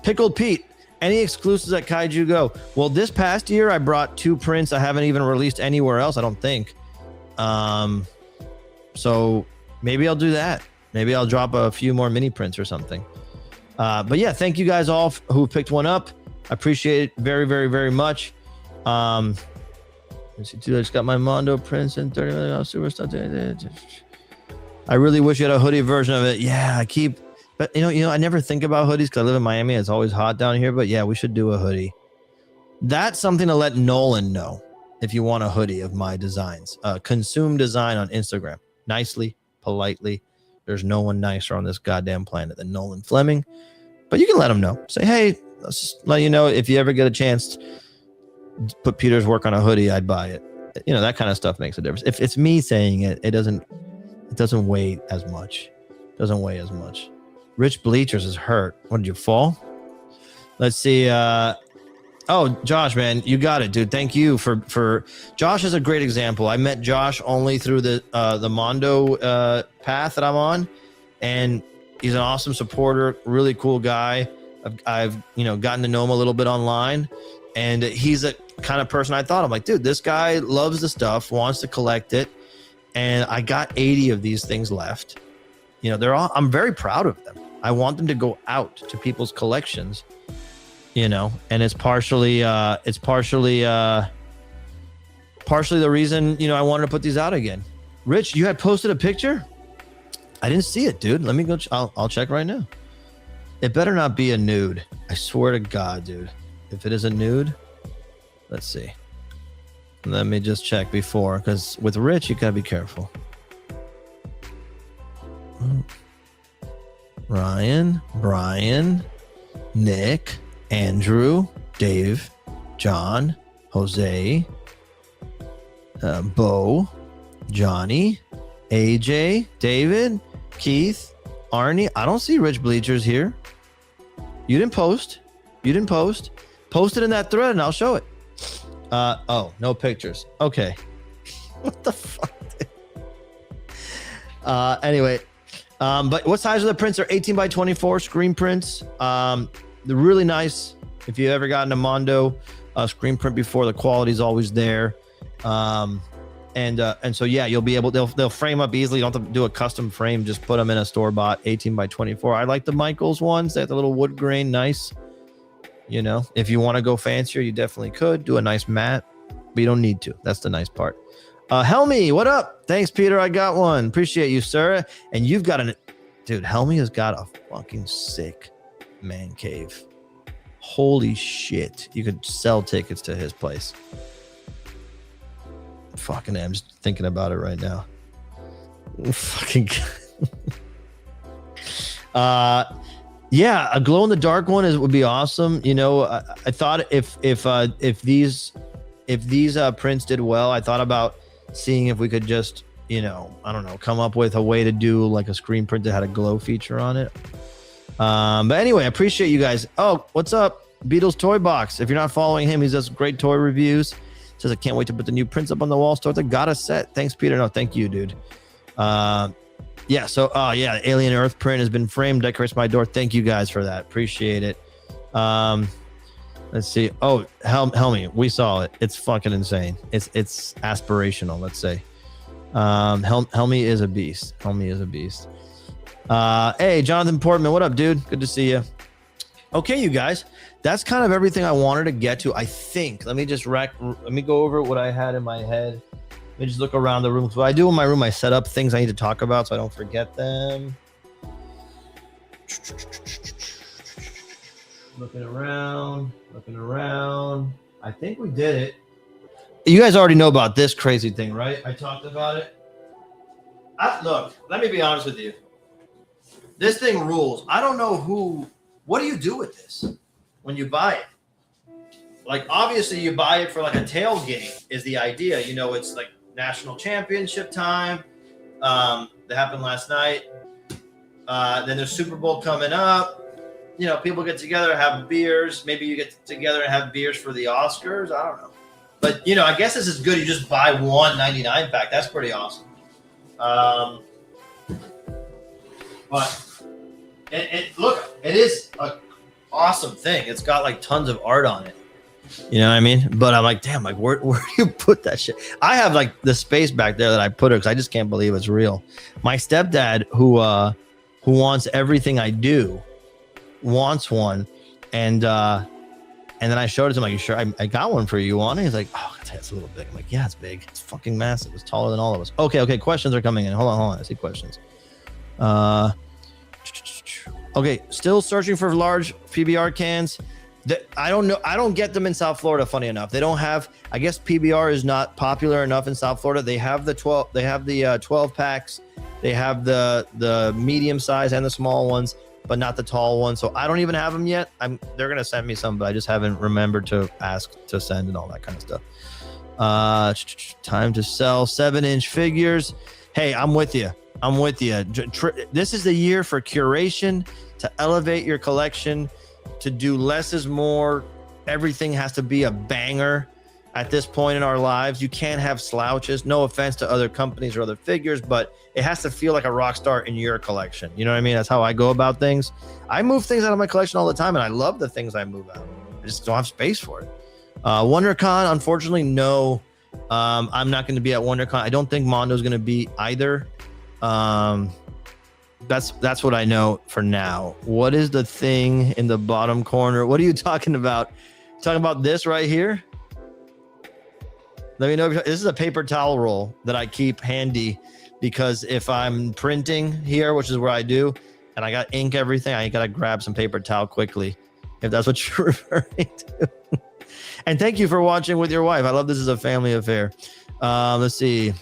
Pickled Pete. Any exclusives at Kaiju Go? Well, this past year, I brought 2 prints I haven't even released anywhere else, I don't think. So maybe I'll do that. Maybe I'll drop a few more mini prints or something. But yeah, thank you guys all who picked one up. I appreciate it very, very, very much. Let's see, dude, I just got my Mondo prints and 30 million super stuff. I really wish you had a hoodie version of it. Yeah, but I never think about hoodies because I live in Miami. It's always hot down here. But yeah, we should do a hoodie. That's something to let Nolan know if you want a hoodie of my designs. Consume Design on Instagram. Nicely, politely. There's no one nicer on this goddamn planet than Nolan Fleming. But you can let them know. Say, hey, let's just let you know if you ever get a chance to put Peter's work on a hoodie, I'd buy it. You know, that kind of stuff makes a difference. If it's me saying it, it doesn't weigh as much. Doesn't weigh as much. Rich Bleachers is hurt. What, did you fall? Let's see. Oh, Josh, man, you got it, dude. Thank you for Josh is a great example. I met Josh only through the Mondo path that I'm on, and he's an awesome supporter, really cool guy. I've gotten to know him a little bit online, and he's a kind of person I thought, I'm like, dude, this guy loves the stuff, wants to collect it, and I got 80 of these things left. You know, they're all, I'm very proud of them. I want them to go out to people's collections. You know, and it's partially the reason, you know, I wanted to put these out again. Rich, you had posted a picture? I didn't see it, dude. Let me go. I'll check right now. It better not be a nude. I swear to God, dude. If it is a nude, let's see. Let me just check before, because with Rich, you gotta be careful. Ryan, Brian, Nick, Andrew, Dave, John, Jose, Bo, Johnny, AJ, David, Keith, Arnie. I don't see Rich Bleachers here. You didn't post. Post it in that thread and I'll show it. Oh, no pictures. Okay. What the fuck? Anyway, but what size are the prints? They're 18 by 24 screen prints. They're really nice. If you've ever gotten a Mondo screen print before, the quality is always there. And so yeah, you'll be able, they'll frame up easily. You don't have to do a custom frame, just put them in a store-bought 18 by 24. I like the Michaels ones. They have the little wood grain, nice. You know, if you want to go fancier, you definitely could do a nice matte, but you don't need to. That's the nice part. Helmy, what up? Thanks, Peter. I got one. Appreciate you, sir. And you've got dude, Helmy has got a fucking sick man cave. Holy shit. You could sell tickets to his place. Fucking I'm just thinking about it right now. Fucking yeah, a glow in the dark one would be awesome. You know, I thought if these prints did well, I thought about seeing if we could just, you know, I don't know, come up with a way to do like a screen print that had a glow feature on it. But anyway, I appreciate you guys. Oh, what's up? Beatles Toy Box. If you're not following him, he does great toy reviews. Says, I can't wait to put the new prints up on the wall. Start the got a set. Thanks, Peter. No, thank you, dude. Yeah, so, yeah, the Alien Earth print has been framed, decorates my door. Thank you guys for that. Appreciate it. Let's see. Oh, Helmy, we saw it. It's fucking insane. It's aspirational, let's say. Helmy is a beast. Helmy is a beast. Hey, Jonathan Portman, what up, dude? Good to see you. Okay, you guys, that's kind of everything I wanted to get to. I think. Let me go over what I had in my head. Let me just look around the room. So I do in my room, I set up things I need to talk about so I don't forget them. Looking around. I think we did it. You guys already know about this crazy thing, right? I talked about it. Look, let me be honest with you. This thing rules. I don't know what do you do with this when you buy it? Like, obviously you buy it for like a tailgate is the idea. You know, it's like national championship time. That happened last night. Then there's Super Bowl coming up. You know, people get together, have beers. Maybe you get together and have beers for the Oscars. I don't know. But, you know, I guess this is good. You just buy one 99 pack. That's pretty awesome. But look, it is an awesome thing. It's got like tons of art on it. You know what I mean? But I'm like, damn, like where do you put that shit? I have like the space back there that I put it because I just can't believe it's real. My stepdad, who wants everything I do, wants one, and then I showed it to him. Like, you sure? I got one for you. You want it? He's like, oh, it's a little big. I'm like, yeah, it's big. It's fucking massive. It's taller than all of us. Okay. Questions are coming in. Hold on. I see questions. Okay, still searching for large PBR cans. I don't know. I don't get them in South Florida. Funny enough, they don't have. I guess PBR is not popular enough in South Florida. They have the 12. They have the 12 packs. They have the medium size and the small ones. but not the tall one. So I don't even have them yet. They're gonna send me some, but I just haven't remembered to ask to send and all that kind of stuff. Time to sell 7-inch figures. Hey, I'm with you. This is the year for curation, to elevate your collection, to do less is more. Everything has to be a banger at this point in our lives. You can't have slouches. No offense to other companies or other figures, but it has to feel like a rock star in your collection. You know what I mean? That's how I go about things. I move things out of my collection all the time, and I love the things I move out. I just don't have space for it. WonderCon, unfortunately, no. I'm not going to be at WonderCon. I don't think Mondo's going to be either. That's what I know for now. What is the thing in the bottom corner? What are you talking about? Talking about this right here? Let me know. This is a paper towel roll that I keep handy because if I'm printing here, which is where I do, and I got ink everything, I got to grab some paper towel quickly, if that's what you're referring to. And thank you for watching with your wife. I love this is a family affair. Let's see.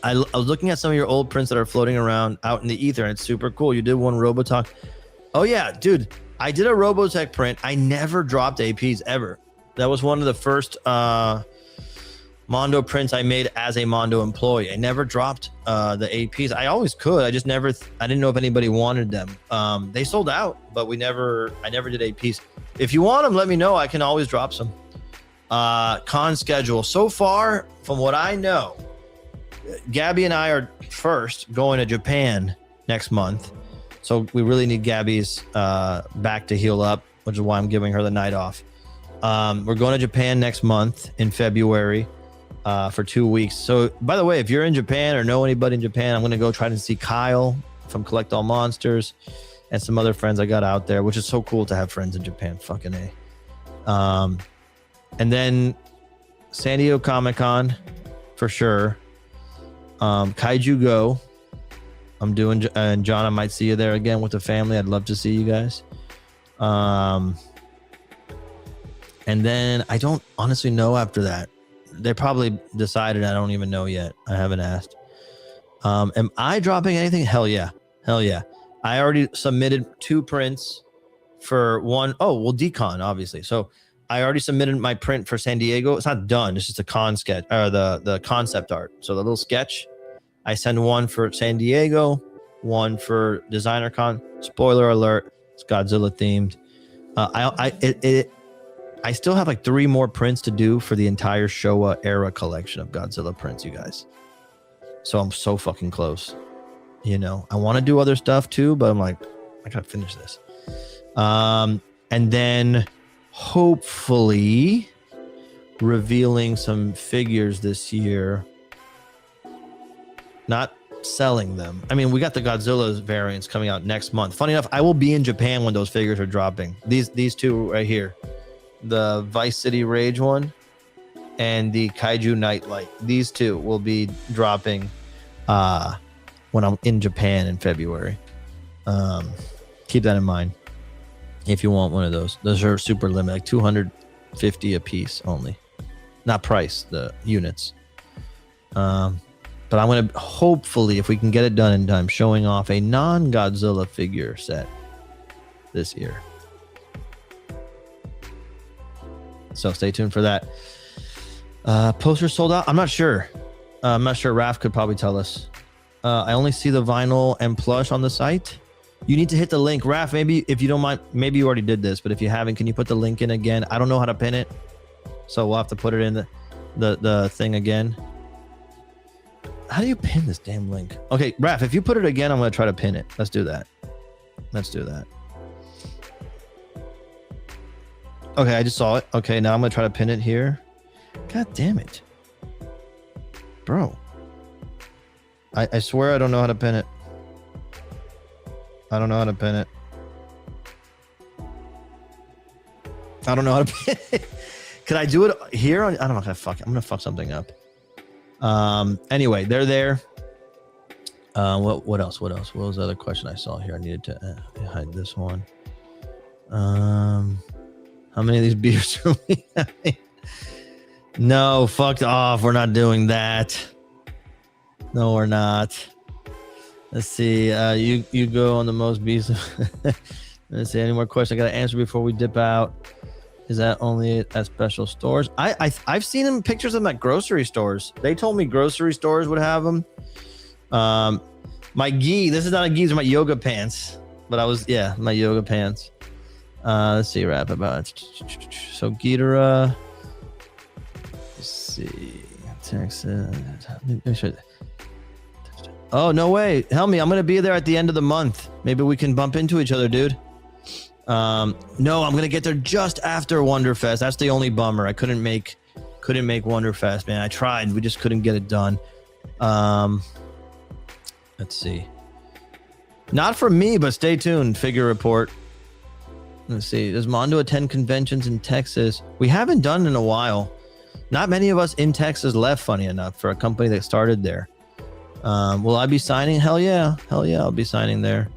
I was looking at some of your old prints that are floating around out in the ether, and it's super cool. You did one Robotech. Oh, yeah, dude. I did a Robotech print. I never dropped APs ever. That was one of the first Mondo prints I made as a Mondo employee. I never dropped the APs. I always could. I just never. I didn't know if anybody wanted them. They sold out, but I never did APs. If you want them, let me know. I can always drop some. Con schedule. So far, from what I know, Gaby and I are first going to Japan next month. So we really need Gaby's back to heal up, which is why I'm giving her the night off. We're going to Japan next month in February for 2 weeks. So, by the way, if you're in Japan or know anybody in Japan, I'm going to go try to see Kyle from Collect All Monsters and some other friends I got out there, which is so cool to have friends in Japan. Fucking A. And then San Diego Comic-Con for sure. Kaiju Go. I'm doing, and John, I might see you there again with the family. I'd love to see you guys. And then I don't honestly know after that. They probably decided. I don't even know yet. I haven't asked. Am I dropping anything? Hell yeah. I already submitted 2 prints for one. Oh, well, Decon, obviously. So I already submitted my print for San Diego. It's not done. It's just a con sketch, or the concept art. So the little sketch. I send one for San Diego, one for Designer Con. Spoiler alert, it's Godzilla themed. I still have like 3 more prints to do for the entire Showa era collection of Godzilla prints, you guys. So I'm so fucking close. You know, I want to do other stuff too, but I'm like, I gotta finish this. And then hopefully revealing some figures this year. Not selling them. I mean, we got the Godzilla variants coming out next month. Funny enough, I will be in Japan when those figures are dropping. These 2 right here. The Vice City Rage one and the Kaiju Nightlight. These 2 will be dropping when I'm in Japan in February. Keep that in mind if you want one of those. Those are super limited, like 250 a piece only. Not price, the units. But I'm going to hopefully, if we can get it done in time, showing off a non-Godzilla figure set this year. So stay tuned for that. Poster sold out? I'm not sure. Raph could probably tell us. I only see the vinyl and plush on the site. You need to hit the link. Raph, maybe if you don't mind, maybe you already did this, but if you haven't, can you put the link in again? I don't know how to pin it. So we'll have to put it in the thing again. How do you pin this damn link? Okay, Raph, if you put it again, I'm going to try to pin it. Let's do that. Okay, I just saw it. Okay, now I'm going to try to pin it here. God damn it. Bro. I swear I don't know how to pin it. I don't know how to pin it. Could I do it here? I don't know if I fuck it. I'm going to fuck something up. Anyway, they're there. What else? What was the other question I saw here? I needed to hide this one. How many of these beers are we having? No, fucked off. We're not doing that. No, we're not. Let's see. You go on the most beast. Let's see. Any more questions I got to answer before we dip out? Is that only at special stores? I've seen them pictures of them at grocery stores. They told me grocery stores would have them. My gi. This is not a gi. These are my yoga pants. But my yoga pants. Let's see. Wrap about. So Ghidorah. Let's see. Texas. Oh, no way. Help me. I'm going to be there at the end of the month. Maybe we can bump into each other, dude. No, I'm going to get there just after Wonderfest. That's the only bummer. I couldn't make Wonderfest, man. I tried. We just couldn't get it done. Let's see. Not for me, but stay tuned. Figure report. Let's see. Does Mondo attend conventions in Texas? We haven't done in a while. Not many of us in Texas left, funny enough, for a company that started there. Will I be signing? Hell yeah. I'll be signing there.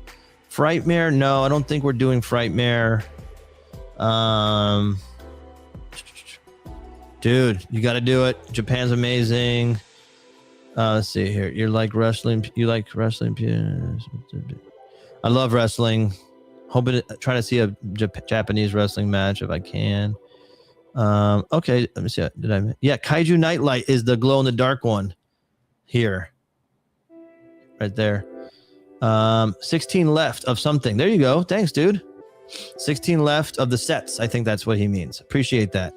Frightmare? No, I don't think we're doing Frightmare. Dude, you got to do it. Japan's amazing. Let's see here. You like wrestling? I love wrestling. Trying to see a Japanese wrestling match if I can. Okay, let me see. Yeah, Kaiju Nightlight is the glow in the dark one here. Right there. 16 left of something. There you go. Thanks, dude. 16 left of the sets. I think that's what he means. Appreciate that.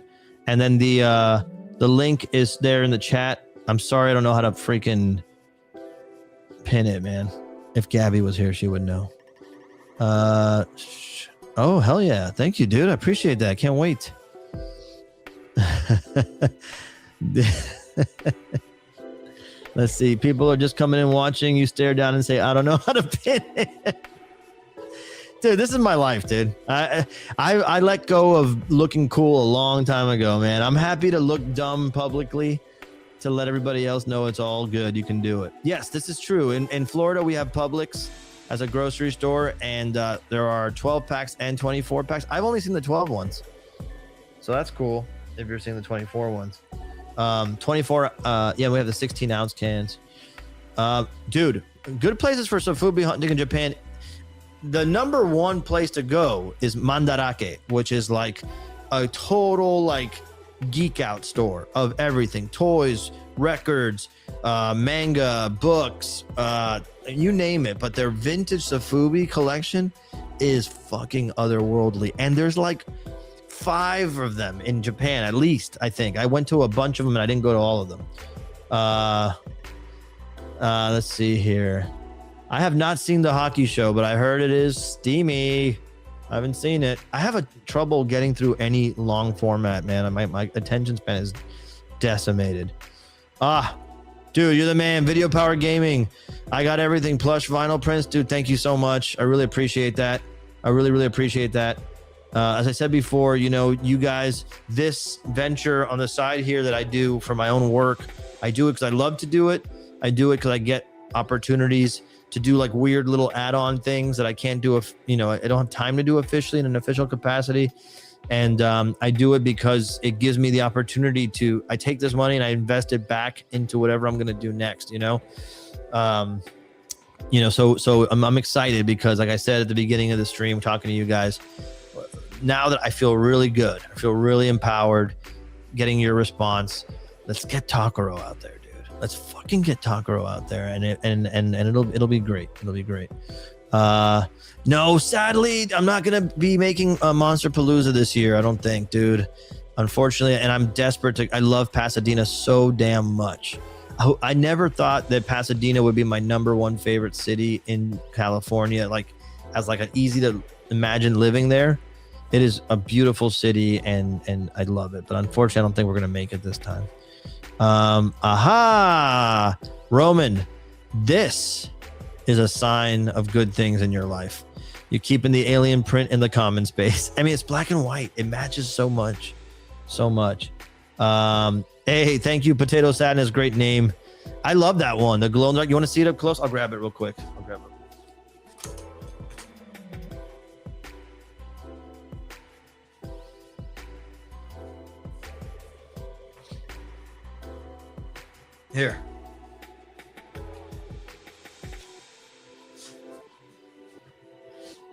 And then the link is there in the chat. I'm sorry I don't know how to freaking pin it, man. If Gabby was here, she would know. Oh, hell yeah. Thank you, dude. I appreciate that. Can't wait. Let's see. People are just coming in watching. You stare down and say, I don't know how to pin it. Dude, this is my life, dude. I let go of looking cool a long time ago, man. I'm happy to look dumb publicly to let everybody else know it's all good. You can do it. Yes, this is true. In Florida, we have Publix as a grocery store, and there are 12 packs and 24 packs. I've only seen the 12 ones. So that's cool if you're seeing the 24 ones. 24, yeah, we have the 16 ounce cans. Dude, good places for sofubi hunting in Japan. The number one place to go is Mandarake, which is like a total like geek out store of everything. Toys, records, manga, books, you name it. But their vintage sofubi collection is fucking otherworldly. And there's like 5 of them in Japan, at least. I think I went to a bunch of them and I didn't go to all of them. Let's see here. I have not seen the hockey show, but I heard it is steamy. I haven't seen it. I have a trouble getting through any long format, man. My attention span is decimated. Dude, you're the man. Video Power Gaming. I got everything. Plush vinyl prints, dude. Thank you so much. I really appreciate that. I really appreciate that. As I said before, you know, you guys, this venture on the side here that I do for my own work, I do it because I love to do it. I do it because I get opportunities to do like weird little add-on things that I can't do if, you know, I don't have time to do officially in an official capacity. And I do it because it gives me the opportunity to, I take this money and I invest it back into whatever I'm going to do next, you know? So I'm excited because like I said at the beginning of the stream, talking to you guys, now that I feel really good, I feel really empowered getting your response. Let's get Takaro out there, dude. Let's fucking get Takaro out there and it'll be great. It'll be great. No, sadly, I'm not going to be making a Monster Palooza this year. I don't think, dude, unfortunately. And I'm desperate to, I love Pasadena so damn much. I never thought that Pasadena would be my number one favorite city in California. Like as like an easy to imagine living there. It is a beautiful city and I love it, but unfortunately I don't think we're going to make it this time. Roman, this is a sign of good things in your life. You're keeping the alien print in the common space. I mean, it's black and white. It matches so much. Hey, thank you. Potato Sadness. Great name. I love that one. The glow in the dark. You want to see it up close? I'll grab it real quick. Here.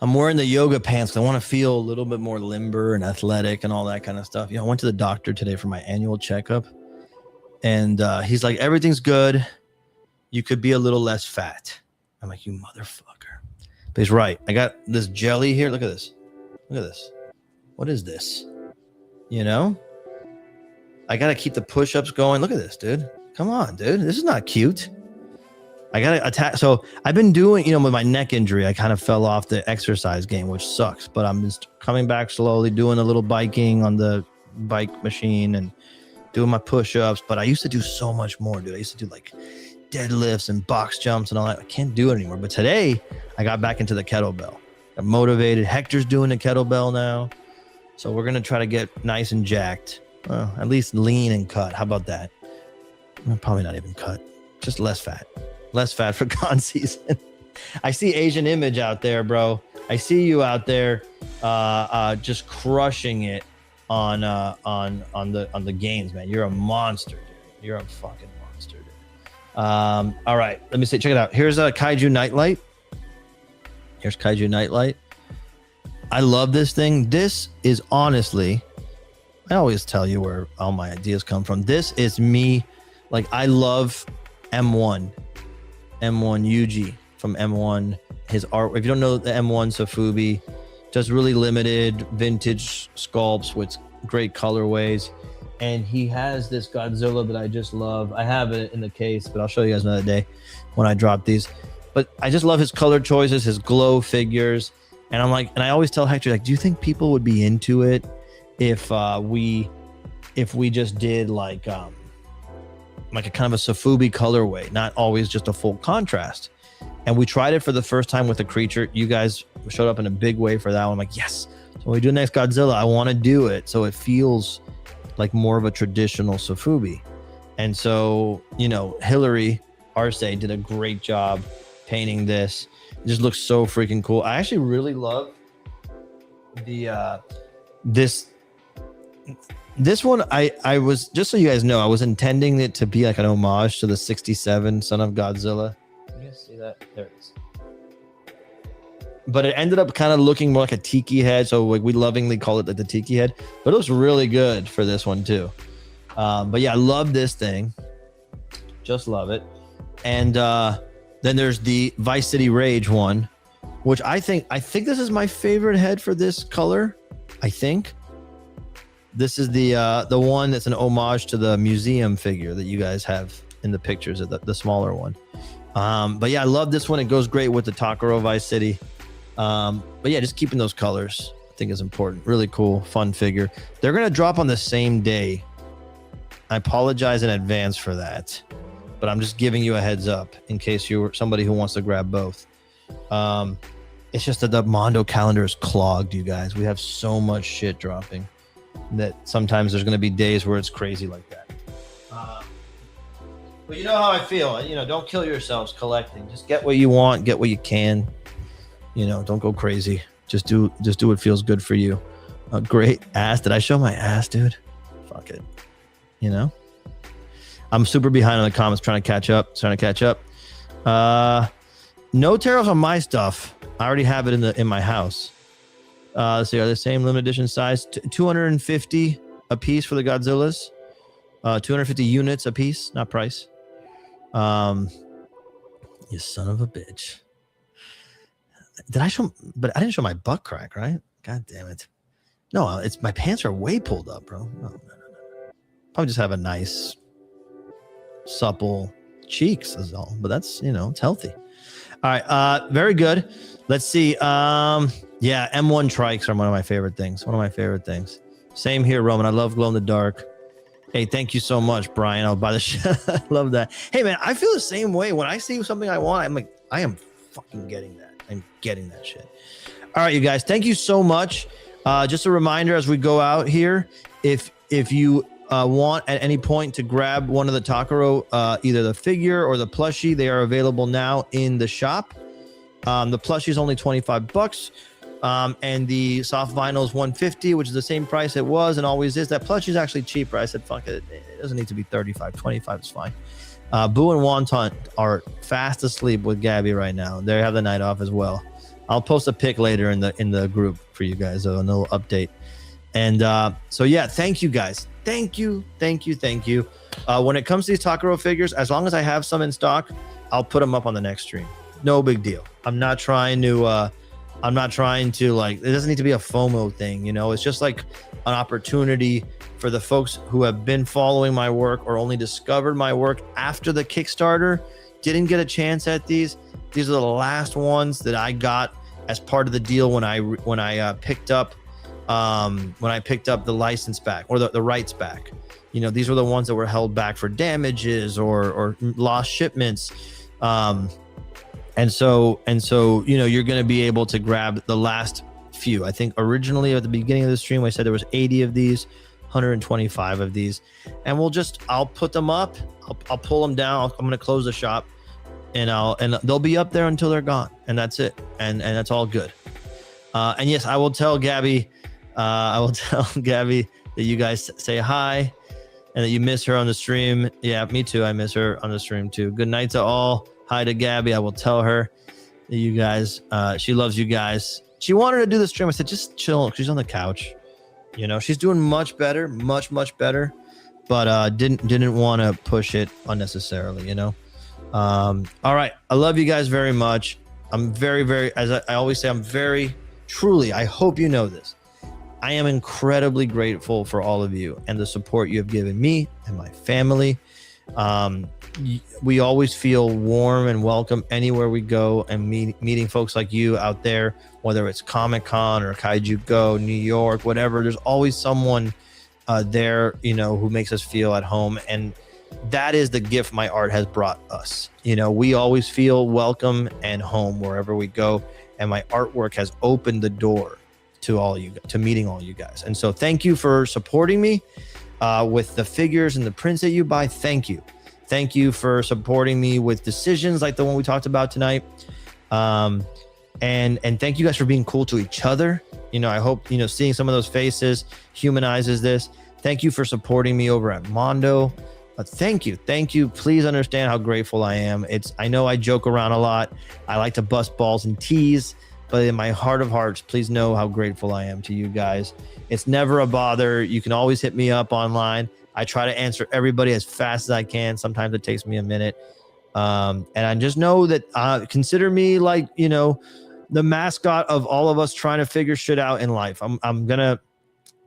I'm wearing the yoga pants because I want to feel a little bit more limber and athletic and all that kind of stuff. You know, I went to the doctor today for my annual checkup, and he's like, everything's good. You could be a little less fat. I'm like, you motherfucker. But he's right. I got this jelly here. Look at this. Look at this. What is this? You know? I got to keep the push-ups going. Look at this, dude. Come on, dude. This is not cute. I got to attack. So I've been doing, you know, with my neck injury, I kind of fell off the exercise game, which sucks. But I'm just coming back slowly, doing a little biking on the bike machine and doing my push-ups. But I used to do so much more, dude. I used to do like deadlifts and box jumps and all that. I can't do it anymore. But today I got back into the kettlebell. I'm motivated. Hector's doing the kettlebell now. So we're going to try to get nice and jacked. Well, at least lean and cut. How about that? Probably not even cut. Just less fat. Less fat for con season. I see Asian Image out there, bro. I see you out there just crushing it on the games, man. You're a monster, dude. You're a fucking monster, dude. All right. Let me see. Check it out. Here's a Kaiju Nightlight. Here's Kaiju Nightlight. I love this thing. This is honestly, I always tell you where all my ideas come from. This is me. Like, I love M1 Yuji from M1. His art, if you don't know the M1 Sofubi, does really limited vintage sculpts with great colorways. And he has this Godzilla that I just love. I have it in the case, but I'll show you guys another day when I drop these. But I just love his color choices, his glow figures. And I'm like, and I always tell Hector, like, do you think people would be into it if we just did like a kind of a Sofubi colorway, not always just a full contrast? And we tried it for the first time with the creature. You guys showed up in a big way for that one. I'm like, yes. So when we do next Godzilla, I want to do it so it feels like more of a traditional Sofubi. And so, you know, Hillary Arce did a great job painting this. It just looks so freaking cool. I actually really love the this one. I was, just so you guys know, I was intending it to be like an homage to the 67 Son of Godzilla. Can you guys see that? There it is. But it ended up kind of looking more like a tiki head. So like we lovingly call it the tiki head, but it looks really good for this one too. But yeah, I love this thing. Just love it. And then there's the Vice City Rage one, which I think this is my favorite head for this color. I think this is the one that's an homage to the museum figure that you guys have in the pictures of the smaller one. But yeah, I love this one. It goes great with the Takaro Vice City. But yeah, just keeping those colors I think is important. Really cool, fun figure. They're gonna drop on the same day. I apologize in advance for that, but I'm just giving you a heads up in case you're somebody who wants to grab both. It's just that the Mondo calendar is clogged, you guys. We have so much shit dropping that sometimes there's going to be days where it's crazy like that. But you know how I feel. You know, don't kill yourselves collecting. Just get what you want, get what you can. You know, don't go crazy. Just do what feels good for you. A great ass. Did I show my ass, dude? Fuck it. You know? I'm super behind on the comments, trying to catch up. No tariffs on my stuff. I already have it in my house. Let's see, are the same limited edition size? 250 a piece for the Godzillas. 250 units a piece, not price. You son of a bitch. Did I show? But I didn't show my butt crack, right? God damn it. No, it's my pants are way pulled up, bro. No. Probably just have a nice, supple cheeks is all. But that's, you know, it's healthy. All right, very good. Let's see. Yeah, M1 trikes are one of my favorite things. Same here, Roman. I love glow in the dark. Hey, thank you so much, Brian. I'll buy the shit. I love that. Hey, man, I feel the same way. When I see something I want, I'm like, I am fucking getting that. I'm getting that shit. All right, you guys. Thank you so much. Just a reminder as we go out here, if you want at any point to grab one of the Takaro, either the figure or the plushie, they are available now in the shop. The plushie is only $25, and the soft vinyl is $150, which is the same price it was and always is. That plushie is actually cheaper. I said, fuck it. It doesn't need to be $35. $25 is fine. Boo and Wonton are fast asleep with Gaby right now. They have the night off as well. I'll post a pic later in the group for you guys, so a little update. And so yeah, thank you guys. Thank you. When it comes to these Takaro figures, as long as I have some in stock, I'll put them up on the next stream. No big deal. I'm not trying to like, it doesn't need to be a FOMO thing, you know. It's just like an opportunity for the folks who have been following my work or only discovered my work after the Kickstarter, didn't get a chance at these. These are the last ones that I got as part of the deal when I picked up the license back, or the rights back. You know, these were the ones that were held back for damages or lost shipments. And so, you know, you're going to be able to grab the last few. I think originally at the beginning of the stream, I said there was 80 of these, 125 of these, and I'll put them up. I'll pull them down. I'm going to close the shop, and they'll be up there until they're gone. And that's it. And that's all good. And yes, I will tell Gaby, that you guys say hi and that you miss her on the stream. Yeah, me too. I miss her on the stream too. Good night to all. Hi to Gaby. I will tell her that you guys, she loves you guys. She wanted to do the stream. I said, just chill. She's on the couch. You know, she's doing much better, much better, but didn't want to push it unnecessarily, you know. All right. I love you guys very much. I'm very, as I always say, I'm very, truly, I hope you know this. I am incredibly grateful for all of you and the support you have given me and my family. We always feel warm and welcome anywhere we go, and meeting folks like you out there, whether it's Comic-Con or Kaiju Go, New York, whatever. There's always someone there, you know, who makes us feel at home, and that is the gift my art has brought us. You know, we always feel welcome and home wherever we go, and my artwork has opened the door to all you, to meeting all you guys. And so thank you for supporting me with the figures and the prints that you buy. Thank you for supporting me with decisions like the one we talked about tonight. And thank you guys for being cool to each other. You know, I hope, you know, seeing some of those faces humanizes this. Thank you for supporting me over at Mondo. Thank you. Please understand how grateful I am. I know I joke around a lot. I like to bust balls and tease, but in my heart of hearts, please know how grateful I am to you guys. It's never a bother. You can always hit me up online. I try to answer everybody as fast as I can. Sometimes it takes me a minute. And I just know that consider me like, you know, the mascot of all of us trying to figure shit out in life. I'm going to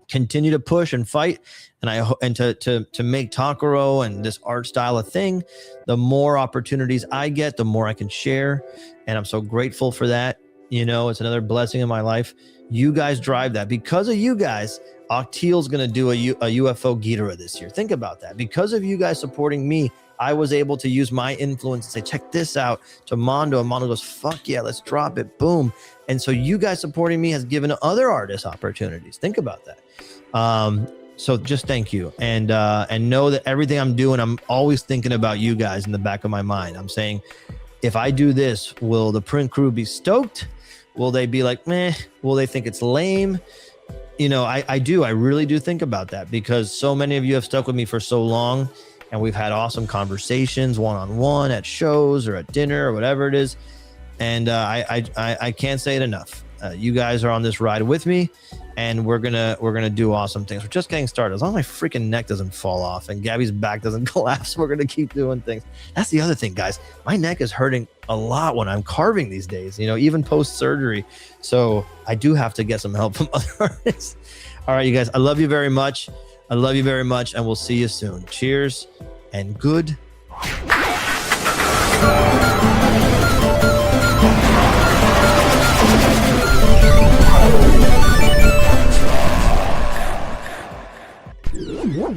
continue to push and fight, and to make Takaro and this art style a thing. The more opportunities I get, the more I can share. And I'm so grateful for that. You know, it's another blessing in my life. You guys drive that. Because of you guys, Octeel's going to do a UFO Ghidorah this year. Think about that. Because of you guys supporting me, I was able to use my influence and say, check this out, to Mondo. And Mondo goes, fuck yeah, let's drop it. Boom. And so you guys supporting me has given other artists opportunities. Think about that. So just thank you. And know that everything I'm doing, I'm always thinking about you guys in the back of my mind. I'm saying, if I do this, will the print crew be stoked? Will they be like, meh? Will they think it's lame? You know, I really do think about that, because so many of you have stuck with me for so long, and we've had awesome conversations one-on-one at shows or at dinner or whatever it is. And I can't say it enough. You guys are on this ride with me, and we're gonna do awesome things. We're just getting started. As long as my freaking neck doesn't fall off and Gabby's back doesn't collapse, we're gonna keep doing things. That's the other thing, guys. My neck is hurting a lot when I'm carving these days, you know, even post-surgery. So I do have to get some help from other artists. All right, you guys, I love you very much. And we'll see you soon. Cheers and good. Yeah.